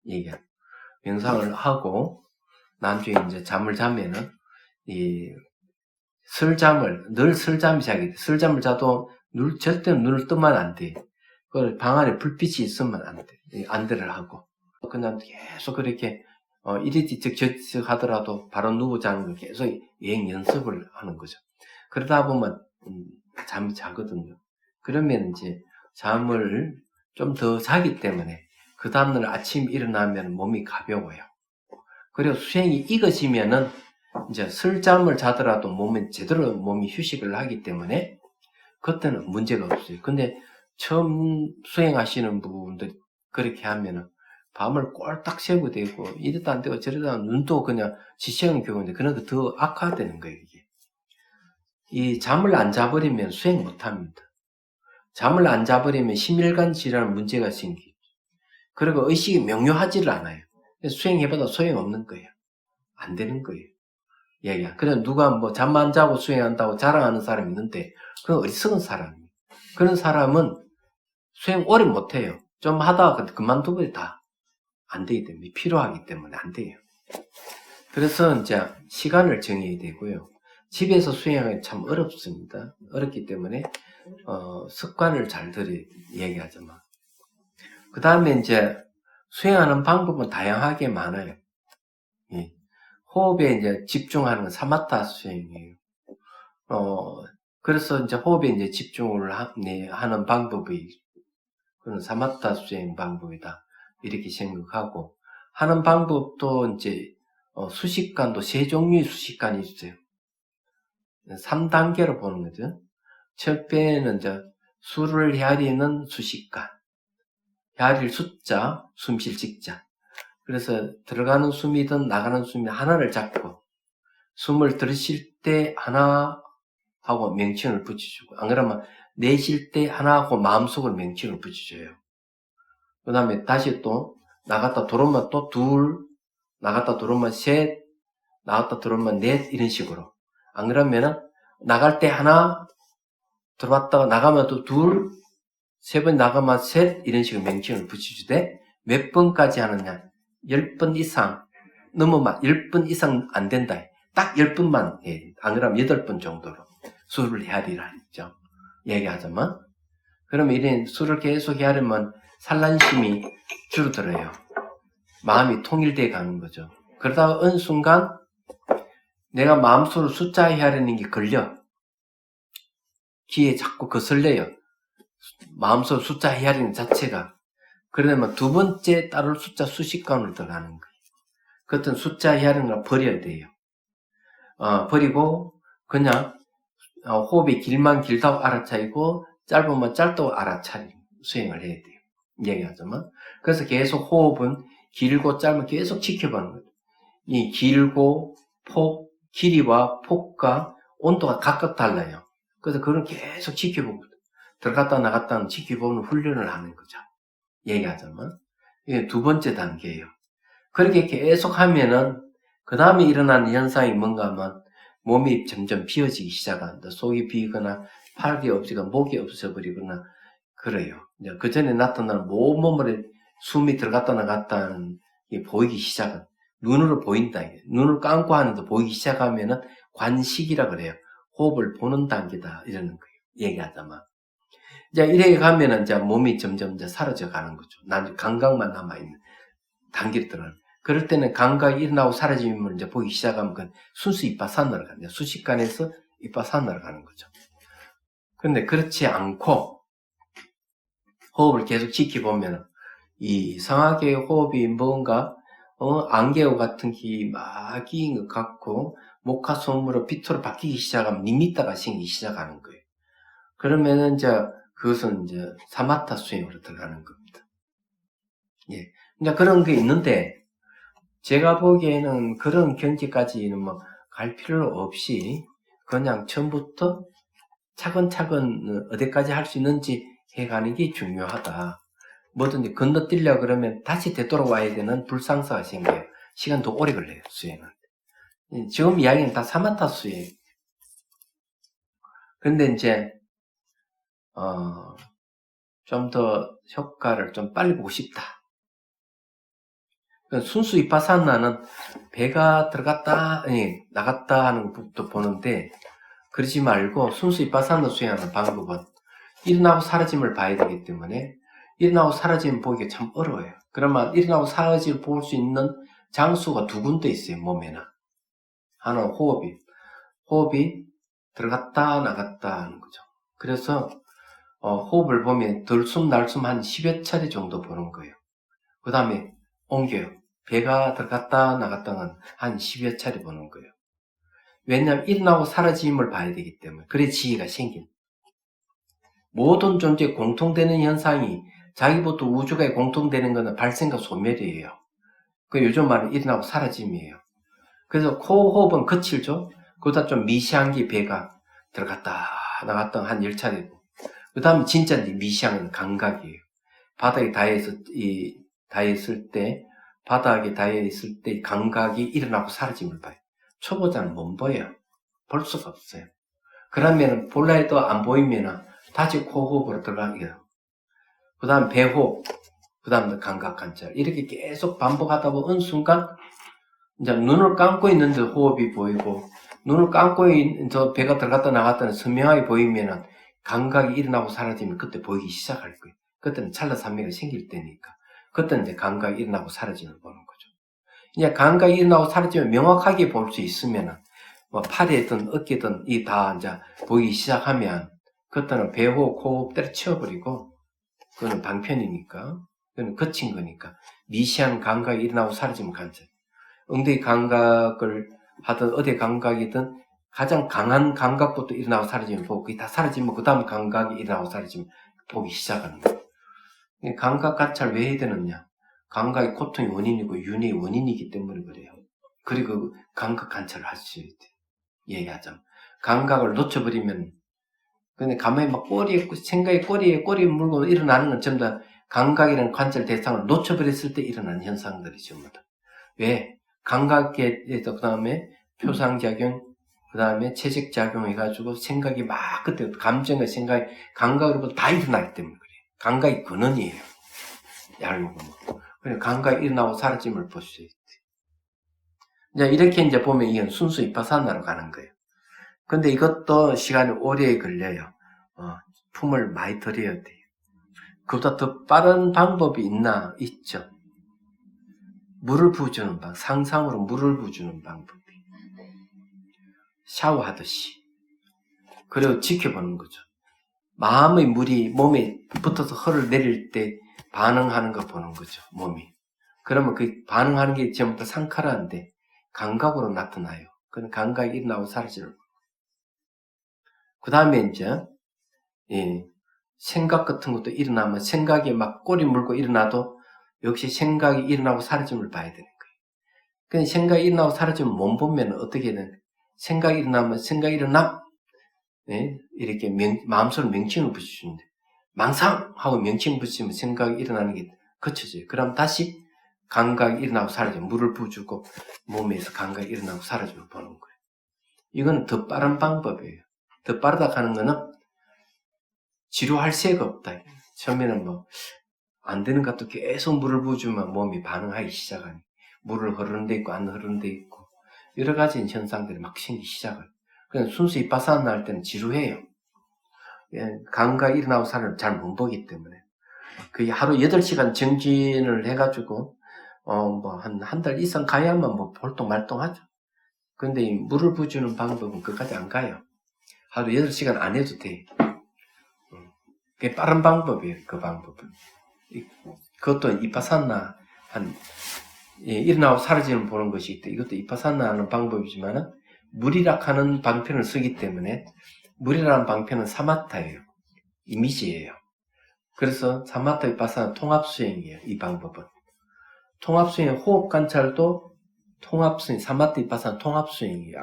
이게 명상을 하고 나중에 이제 잠을 자면은 이 늘 설잠이 자게 돼. 설잠을 자도 절대 눈을 뜨면 안 돼. 그 방 안에 불빛이 있으면 안 돼. 안대를 하고 그냥 계속 그렇게 이리저리 하더라도 바로 누워 자는 걸 계속 여행 연습을 하는 거죠. 그러다 보면 잠이 자거든요. 그러면 이제 잠을 좀 더 자기 때문에 그 다음날 아침 일어나면 몸이 가벼워요. 그리고 수행이 익어지면은 이제 설잠을 자더라도 제대로 몸이 휴식을 하기 때문에 그때는 문제가 없어요. 근데 처음 수행하시는 분들 그렇게 하면은 밤을 꼴딱 새고 되고 이래도 안 되고 저래도 안 되고 눈도 그냥 지치는 경우인데 그런 거 더 악화되는 거예요. 이게 이 잠을 안 자버리면 수행 못합니다. 잠을 안 자버리면 심혈관 질환 문제가 생기죠. 그리고 의식이 명료하지를 않아요. 수행해봐도 소용없는 거예요. 안 되는 거예요. 얘기야. 그냥 누가 뭐 잠 안 자고 수행한다고 자랑하는 사람이 있는데 그건 어리석은 사람이에요. 그런 사람은 수행 오래 못해요. 좀 하다가 그만두고 다 안 되기 때문에 필요하기 때문에 안 돼요. 그래서 이제 시간을 정해야 되고요. 집에서 수행하기 참 어렵습니다. 어렵기 때문에 습관을 잘 들여 얘기하자면 그 다음에 이제 수행하는 방법은 다양하게 많아요. 예. 호흡에 이제 집중하는 건 사마타 수행이에요. 그래서 이제 호흡에 이제 집중을 하는 방법이 그런 사마타 수행 방법이다. 이렇게 생각하고 하는 방법도 이제 수식관도 세 종류의 수식관이 있어요. 3단계로 보는 거죠. 첫 번째는 이제 술을 헤아리는 수식관. 헤아릴 숫자, 숨쉴 직자. 그래서 들어가는 숨이든 나가는 숨이 하나를 잡고 숨을 들이쉴 때 하나 하고 명칭을 붙여주고 안 그러면 내쉴 때 하나 하고 마음속으로 명칭을 붙여줘요. 그 다음에 다시 또 나갔다 들어오면 또 둘, 나갔다 들어오면 셋, 나갔다 들어오면 넷 이런 식으로. 안 그러면은 나갈 때 하나, 들어왔다가 나가면 또 둘, 세 번 나가면 셋 이런 식으로 명칭을 붙여주되 몇 번까지 하느냐? 10번 이상 넘으면 10번 이상 안 된다. 딱 10번만 해. 안 그러면 8번 정도로 술을 헤아리라 했죠. 얘기하자면. 그러면 이런 술을 계속 헤아리면 산란심이 줄어들어요. 마음이 통일돼 가는 거죠. 그러다가 어느 순간 내가 마음속으로 숫자 헤아리는 게 걸려. 귀에 자꾸 거슬려요. 마음속으로 숫자 헤아리는 자체가. 그러면 두 번째 따를 숫자 수식관으로 들어가는 거예요. 그것은 숫자 헤아리는 걸 버려야 돼요. 버리고 그냥 호흡이 길면 길다고 알아차리고 짧으면 짧다고 알아차리고 수행을 해야 돼요. 얘기하자면. 그래서 계속 호흡은 길고 짧으면 계속 지켜보는 거예요. 이 길고 길이와 폭과 온도가 각각 달라요. 그래서 그걸 계속 지켜보고 들어갔다 나갔다 지켜보는 훈련을 하는 거죠. 얘기하자면. 이게 두 번째 단계예요. 그렇게 계속 하면은 그 다음에 일어나는 현상이 뭔가 하면 몸이 점점 비어지기 시작한다. 속이 비거나 팔이 없거나 목이 없어버리거나 그래요. 그 전에 나타나는 몸에 숨이 들어갔다 나갔다는 게 보이기 시작은 눈으로 보인다. 눈을 감고 하는데 보이기 시작하면은 관식이라 그래요. 호흡을 보는 단계다 이러는 거예요. 얘기하자면. 이제 이렇게 가면은 이제 몸이 점점 이제 사라져 가는 거죠. 난 감각만 남아있는 단계를 들어가는. 그럴 때는 감각이 일어나고 사라지면 이제 보기 시작하면 그건 순수 이빠사나로 가는 거예요. 수식관에서 이빠사나로 가는 거죠. 그런데 그렇지 않고 호흡을 계속 지켜보면 이상하게 호흡이 뭔가 안개와 같은 게 막 끼인 것 같고 목화솜으로 빛으로 바뀌기 시작하면 니미타가 생기기 시작하는 거예요. 그러면은 이제 그것은 이제 사마타 수행으로 들어가는 겁니다. 예. 이제 그런 게 있는데 제가 보기에는 그런 경지까지는 뭐 갈 필요 없이 그냥 처음부터 차근차근 어디까지 할 수 있는지 해가는 게 중요하다. 뭐든지 건너뛰려고 그러면 다시 되돌아와야 되는 불상사가 생겨요. 시간 더 오래 걸려요, 수행은. 지금 이야기는 다 사마타수예요. 근데 이제, 좀 더 효과를 좀 빨리 보고 싶다. 순수 이파사나는 배가 들어갔다, 아니, 나갔다 하는 것도 보는데, 그러지 말고 순수 이파사나 수행하는 방법은 일어나고 사라짐을 봐야 되기 때문에, 일어나고 사라짐을 보기가 참 어려워요. 그러면 일어나고 사라짐을 볼 수 있는 장수가 두 군데 있어요, 몸에는. 하나는 호흡이 들어갔다 나갔다 하는 거죠. 그래서 호흡을 보면 들숨 날숨 한 10여 차례 정도 보는 거예요. 그 다음에 옮겨요. 배가 들어갔다 나갔다는 한 10여 차례 보는 거예요. 왜냐하면 일어나고 사라짐을 봐야 되기 때문에. 그래 지혜가 생긴. 모든 존재에 공통되는 현상이 자기부터 우주가 공통되는 것은 발생과 소멸이에요. 그 요즘 말은 일어나고 사라짐이에요. 그래서 호흡은 거칠죠. 그보다 좀 미시한 게 배가 들어갔다 나갔다 한 10차례고. 그 다음에 진짜 미시한 감각이에요. 바닥에 닿아있을 때, 바닥에 닿아있을 때 감각이 일어나고 사라짐을 봐요. 초보자는 못 보여요. 볼 수가 없어요. 그러면 볼라 해도 안 보이면 다시 호흡으로 들어가게요. 그 다음 배호흡, 그 다음에 감각 관찰. 이렇게 계속 반복하다 보면 어느 순간 이제 눈을 감고 있는데 호흡이 보이고, 눈을 감고 있는 배가 들어갔다 나갔다는 선명하게 보이면은 감각이 일어나고 사라지면 그때 보이기 시작할 거예요. 그때는 찰나산매가 생길 때니까. 그때는 이제 감각이 일어나고 사라지는 보는 거죠. 이제 감각이 일어나고 사라지면 명확하게 볼 수 있으면은, 뭐 팔이든 어깨든 이 다 이제 보이기 시작하면, 그때는 배호흡, 호흡 때려치워버리고, 그거는 방편이니까, 그거는 거친 거니까, 미시한 감각이 일어나고 사라지면 관찰. 엉덩이 감각을 하든 어디 감각이든 가장 강한 감각부터 일어나고 사라지면 보고 그게 다 사라지면 그 다음 감각이 일어나고 사라지면 보기 시작하는 거예요. 감각 관찰 왜 해야 되느냐? 감각이 고통의 원인이고 윤회의 원인이기 때문에 그래요. 그리고 감각 관찰을 할 수 있대. 얘기하자면 감각을 놓쳐버리면 근데 가만히 막 생각이 꼬리에 물고 일어나는 건 전부 다 감각이라는 관찰 대상을 놓쳐버렸을 때 일어나는 현상들이 전부 다. 왜? 감각에서 그 다음에 표상작용, 그 다음에 채색작용 해가지고 생각이 막 그때 감정과 생각이 감각으로부터 다 일어나기 때문에 그래요. 감각이 근원이에요. 얄고 뭐. 그래 감각이 일어나고 사라짐을 볼 수 있대. 이제 이렇게 이제 보면 이건 순수 이파사나로 가는 거예요. 근데 이것도 시간이 오래 걸려요. 품을 많이 들여야 돼요. 그보다 더 빠른 방법이 있죠. 물을 부어주는 방법, 상상으로 물을 부어주는 방법이. 샤워하듯이. 그리고 지켜보는 거죠. 마음의 물이 몸에 붙어서 헐을 내릴 때 반응하는 거 보는 거죠, 몸이. 그러면 그 반응하는 게 전부 다 상카라는데 감각으로 나타나요. 그건 감각이 일어나고 사라지는. 그 다음에 이제, 생각 같은 것도 일어나면 생각이 막 꼬리 물고 일어나도 역시 생각이 일어나고 사라짐을 봐야 되는 거예요. 그 생각이 일어나고 사라지면 못 보면 어떻게든 생각이 일어나면 생각이 일어나 이렇게 마음속으로 명칭을 붙여주는데 망상 하고 명칭 붙이면 생각이 일어나는 게 거쳐져요. 그럼 다시 감각이 일어나고 사라지면 물을 부어주고 몸에서 감각이 일어나고 사라지면 보는 거예요. 이건 더 빠른 방법이에요. 더 빠르다 하는 거는 지루할 새가 없다. 처음에는 뭐 안 되는 것도 계속 물을 부어주면 몸이 반응하기 시작하니 물을 흐르는 데 있고 안 흐르는 데 있고 여러 가지 현상들이 막 생기기 시작해요. 그냥 순수 이파사나 할 때는 지루해요. 감각이 일어나고 사람을 잘 못 보기 때문에 그게 하루 8시간 정진을 해가지고 뭐 한 달 이상 가야만 뭐 볼똥말똥하죠. 근데 이 물을 부어주는 방법은 끝까지 안 가요. 하루 8시간 안 해도 돼. 그게 빠른 방법이에요. 그 방법은. 그것도 이파사나 일어나고 사라지는 보는 것이 있다. 이것도 이파사나 하는 방법이지만 물이락하는 방편을 쓰기 때문에 물이라는 방편은 사마타예요. 이미지예요. 그래서 사마타 이파사나 통합수행이에요. 이 방법은. 통합수행 호흡 관찰도 통합수행, 사마타 이파사나 통합수행이야.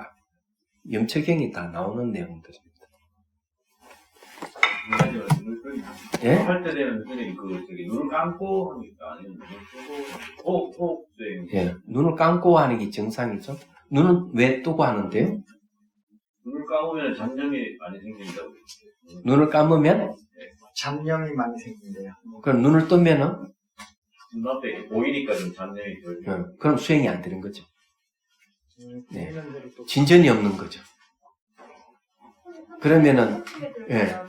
염처경이 다 나오는 내용들입니다. 예? 할 때 되면 선생님 눈을 감고 하는 게 아니면 눈을 뜨고 호흡 수행. 예, 눈을 감고 하는 게 정상이죠. 눈은 왜 뜨고 하는데요? 눈을 감으면 잡념이 많이 생긴다고. 눈을 감으면? 잡념이 많이 생긴대요. 그럼 눈을 뜨면은? 눈앞에 보이니까 좀 잡념이 덜. 그럼 수행이 안 되는 거죠. 네. 보이는 대로 또 진전이 없는 거죠. 그러면은, 예.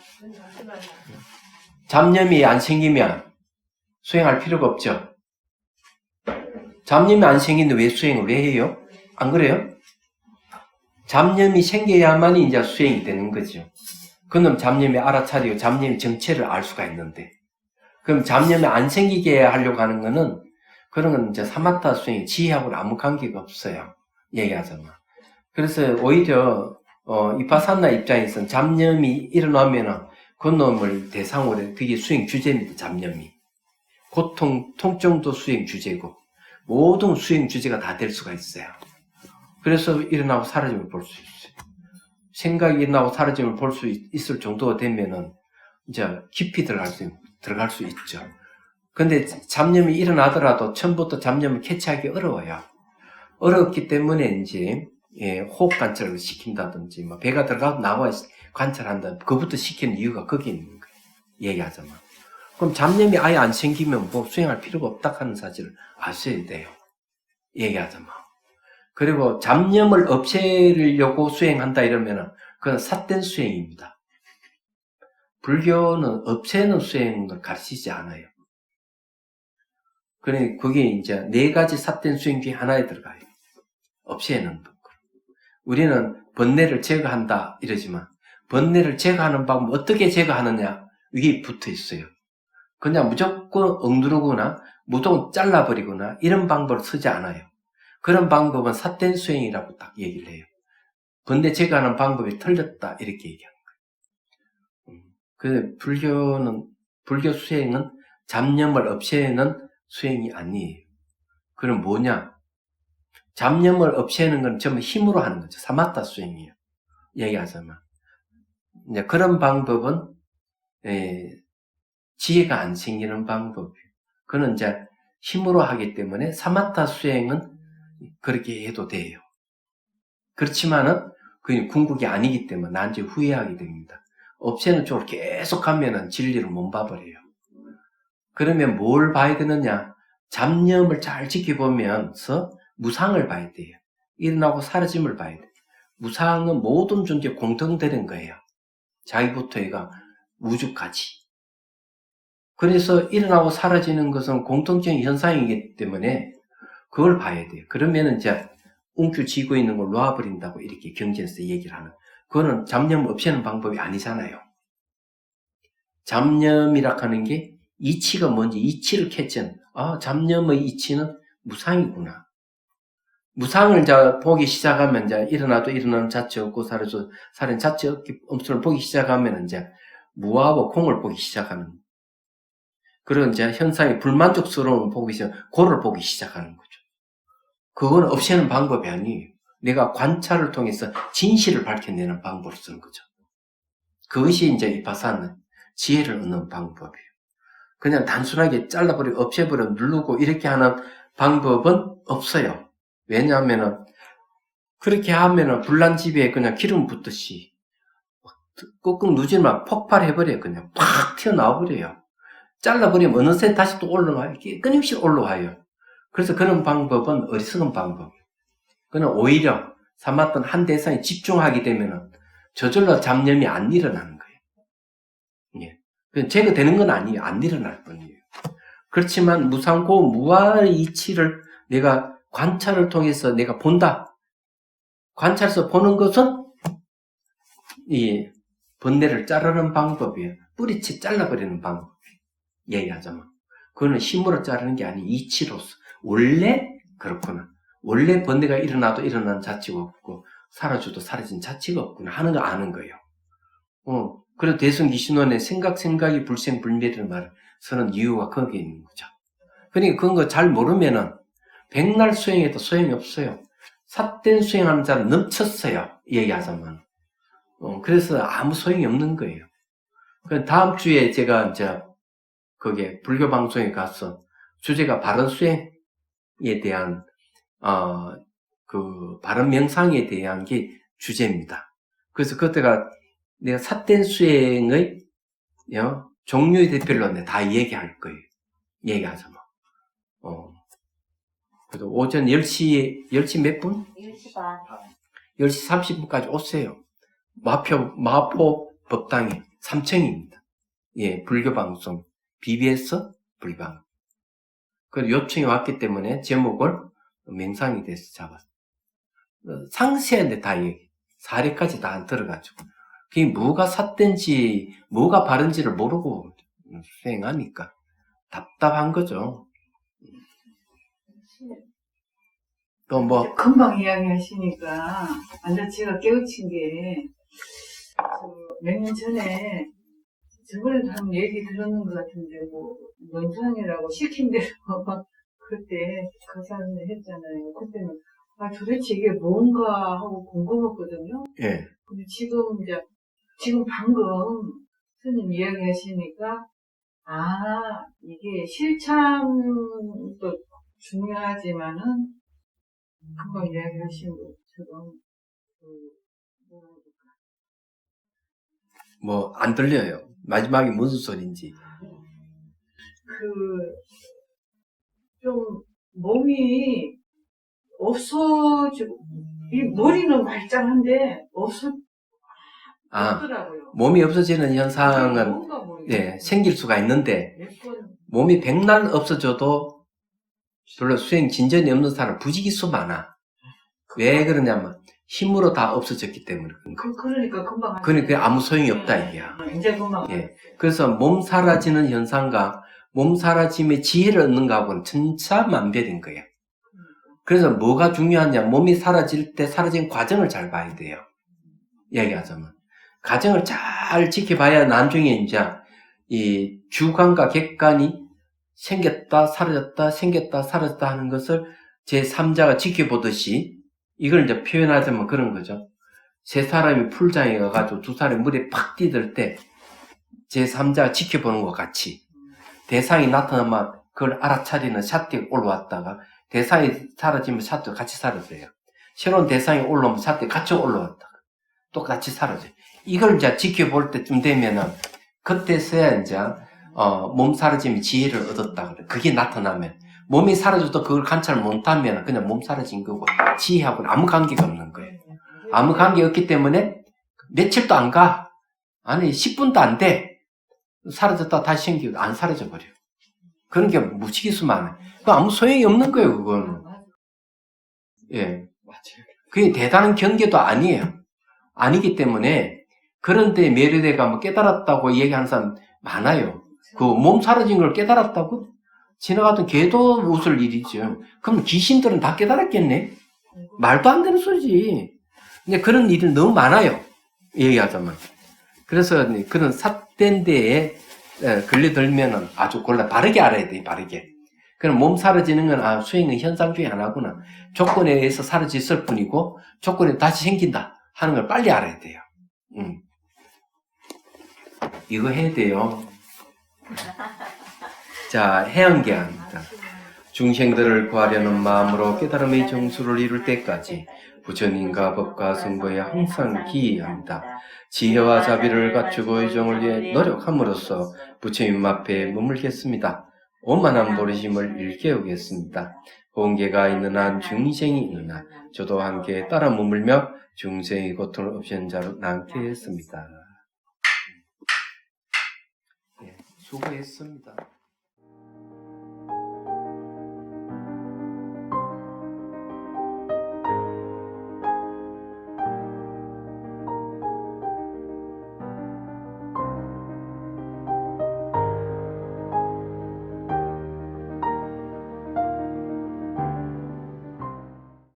잡념이 안 생기면 수행할 필요가 없죠. 잡념이 안 생기는데 왜 수행을 왜 해요? 안 그래요? 잡념이 생겨야만이 이제 수행이 되는 거죠. 그럼 잡념이 알아차리고 잡념의 정체를 알 수가 있는데, 그럼 잡념이 안 생기게 하려고 하는 거는, 그런 건 이제 사마타 수행이 지혜하고는 아무 관계가 없어요. 얘기하자면. 그래서 오히려, 이파사나 입장에서는 잡념이 일어나면은 그 놈을 대상으로 해. 그게 수행 주제입니다, 잡념이. 고통, 통증도 수행 주제고, 모든 수행 주제가 다 될 수가 있어요. 그래서 일어나고 사라짐을 볼 수 있어요. 생각이 일어나고 사라짐을 볼 수 있을 정도가 되면은, 이제 깊이 들어갈 수 있죠. 근데 잡념이 일어나더라도 처음부터 잡념을 캐치하기 어려워요. 어렵기 때문에 이제, 호흡 관찰을 시킨다든지, 뭐 배가 들어가고 나와 관찰한다. 그것부터 시키는 이유가 거기 있는 거예요. 얘기하자면. 그럼 잡념이 아예 안 생기면 뭐 수행할 필요가 없다 하는 사실을 아셔야 돼요. 얘기하자면. 그리고 잡념을 없애려고 수행한다 이러면은 그건 삿된 수행입니다. 불교는 없애는 수행을 가르치지 않아요. 그러니 그게 이제 4가지 삿된 수행 중에 하나에 들어가요. 없애는 법. 우리는 번뇌를 제거한다 이러지만 번뇌를 제거하는 방법 어떻게 제거하느냐 이게 붙어 있어요. 그냥 무조건 억누르거나 무조건 잘라버리거나 이런 방법을 쓰지 않아요. 그런 방법은 삿된 수행이라고 딱 얘기를 해요. 번뇌 제거하는 방법이 틀렸다 이렇게 얘기하는 거예요. 그 불교 수행은 잡념을 없애는 수행이 아니에요. 그럼 뭐냐? 잡념을 없애는 건 전부 힘으로 하는 거죠. 사마타 수행이에요. 얘기하자면. 이제 그런 방법은, 지혜가 안 생기는 방법이에요. 그는 이제 힘으로 하기 때문에 사마타 수행은 그렇게 해도 돼요. 그렇지만은, 그게 궁극이 아니기 때문에 나중에 후회하게 됩니다. 없애는 쪽으로 계속 가면은 진리를 못 봐버려요. 그러면 뭘 봐야 되느냐? 잡념을 잘 지켜보면서 무상을 봐야 돼요. 일어나고 사라짐을 봐야 돼요. 무상은 모든 존재에 공통되는 거예요. 자기부터 해가 우주까지. 그래서 일어나고 사라지는 것은 공통적인 현상이기 때문에 그걸 봐야 돼요. 그러면 이제 웅크쥐고 있는 걸 놓아버린다고 이렇게 경전에서 얘기를 하는. 그거는 잡념 없애는 방법이 아니잖아요. 잡념이라 하는 게 이치가 뭔지 이치를 캐치는. 잡념의 이치는 무상이구나. 무상을 이제 보기 시작하면 이제 일어나도 일어나는 자체 없고 사라져 사라진 자체 없음을 보기 시작하면 이제 무하고 공을 보기 시작하는. 그런 이제 현상이 불만족스러움을 보기 시작, 고를 보기 시작하는 거죠. 그건 없애는 방법이 아니에요. 내가 관찰을 통해서 진실을 밝혀내는 방법을 쓰는 거죠. 그것이 이제 이파사는 지혜를 얻는 방법이에요. 그냥 단순하게 잘라버리고 없애버리고 누르고 이렇게 하는 방법은 없어요. 왜냐하면은 그렇게 하면은 불난집에 그냥 기름 붓듯이 꾹꾹 누지면 폭발해버려요. 그냥 팍 튀어나와버려요. 잘라버리면 어느새 다시 또 올라와요. 끊임없이 올라와요. 그래서 그런 방법은 어리석은 방법. 그는 오히려 삼았던 한 대상에 집중하게 되면은 저절로 잡념이 안 일어나는 거예요. 예. 제거되는 건 아니에요. 안 일어날 뿐이에요. 그렇지만 무상고 무아의 이치를 내가 관찰을 통해서 내가 본다. 관찰해서 보는 것은 이 번뇌를 자르는 방법이에요. 뿌리채 잘라버리는 방법이에요. 얘기하자면. 그거는 힘으로 자르는 게 아니고 이치로서. 원래 그렇구나. 원래 번뇌가 일어나도 일어나는 자체가 없고 사라져도 사라진 자체가 없구나 하는 거 아는 거예요. 그래서 대승기신론의 생각이 불생불멸이라는 말을 쓰는 이유가 거기에 있는 거죠. 그러니까 그런 거 잘 모르면은 백날 수행해도 소용이 없어요. 삿된 수행하는 자는 넘쳤어요. 얘기하자면. 그래서 아무 소용이 없는 거예요. 다음 주에 제가 이제 거기에 불교 방송에 가서 주제가 바른 수행에 대한 그 바른 명상에 대한 게 주제입니다. 그래서 그때가 내가 삿된 수행의 종류에 대별로 다 얘기할 거예요. 얘기하자면. 그래도 오전 10시 몇 분? 10시 반. 10시 30분까지 오세요. 마포 법당에 3층입니다. 예, 불교방송, BBS 불방. 그 요청이 왔기 때문에 제목을 명상에 대해서 잡았어요. 상세한데 다 얘기, 사례까지 다 안 들어가지고. 그게 뭐가 삿된지, 뭐가 바른지를 모르고 수행하니까 답답한 거죠. 또 뭐, 금방 이야기하시니까 완전 제가 깨우친 게 몇 년 전에 저번에도 한번 얘기 들었는 것 같은데 뭐 명상이라고 시킨 대로 그때 강사님 했잖아요. 그때는 도대체 이게 뭔가 하고 궁금했거든요. 예, 근데 지금 방금 스님 이야기하시니까 이게 실천도 중요하지만은 금방 이야기하신 것처럼 뭐, 안 들려요. 마지막에 무슨 소리인지. 좀 몸이 없어지고 이 머리는 말짱한데 없더라고요. 몸이 없어지는 현상은 뭔가 모르겠어요. 생길 수가 있는데 몇 번 몸이 백날 없어져도 별로 수행 진전이 없는 사람 부지기수 많아. 왜 그러냐면 힘으로 다 없어졌기 때문에. 그러니까 금방 그러니까 아무 소용이 없다 이게야. 이제 금방 예. 그래서 몸 사라지는 현상과 몸 사라짐의 지혜를 얻는 거하고는 천차만별인 거예요. 그래서 뭐가 중요하냐, 몸이 사라질 때 사라진 과정을 잘 봐야 돼요. 이야기하자면 과정을 잘 지켜봐야 나중에 이제 이 주관과 객관이 생겼다 사라졌다 생겼다 사라졌다 하는 것을 제3자가 지켜보듯이 이걸 이제 표현하자면 그런 거죠. 세 사람이 풀장에 가가지고 두 사람이 물에 팍 뛰들 때 제3자가 지켜보는 것 같이 대상이 나타나면 그걸 알아차리는 샷대가 올라왔다가 대상이 사라지면 샷대가 같이 사라져요. 새로운 대상이 올라오면 샷대가 같이 올라왔다가 또 같이 사라져요. 이걸 이제 지켜볼 때쯤 되면은 그때서야 이제 몸 사라짐의 지혜를 얻었다 그래. 그게 나타나면 몸이 사라져도 그걸 관찰 못하면 그냥 몸 사라진 거고 지혜하고는 아무 관계가 없는 거예요. 아무 관계 없기 때문에 며칠도 안 가. 아니 10분도 안 돼. 사라졌다 다시 생기고 안 사라져 버려. 그런 게 무지기수 많아요. 그 아무 소용이 없는 거예요, 그거는. 예. 그게 대단한 경계도 아니에요. 아니기 때문에 그런데 매료돼가 뭐 깨달았다고 얘기하는 사람 많아요. 그 몸 사라진 걸 깨달았다고? 지나가던 개도 웃을 일이죠. 그럼 귀신들은 다 깨달았겠네? 말도 안 되는 소리지. 근데 그런 일이 너무 많아요. 얘기하자면. 그래서 그런 삿된 데에 걸려들면은 아주 바르게 알아야 돼, 바르게. 그럼 몸 사라지는 건, 수행은 현상 중에 하나구나. 조건에 의해서 사라졌을 뿐이고, 조건에 다시 생긴다 하는 걸 빨리 알아야 돼요. 이거 해야 돼요. 자, 해양계한. 중생들을 구하려는 마음으로 깨달음의 정수를 이룰 때까지 부처님과 법과 성부에 항상 기이합니다. 지혜와 자비를 갖추고 의정을 위해 노력함으로써 부처님 앞에 머물겠습니다. 오만한 버리심을 일깨우겠습니다. 본계가 있는 한 중생이 있는 한 저도 함께 따라 머물며 중생의 고통을 없애는 자로 남게 했습니다. 수고했습니다.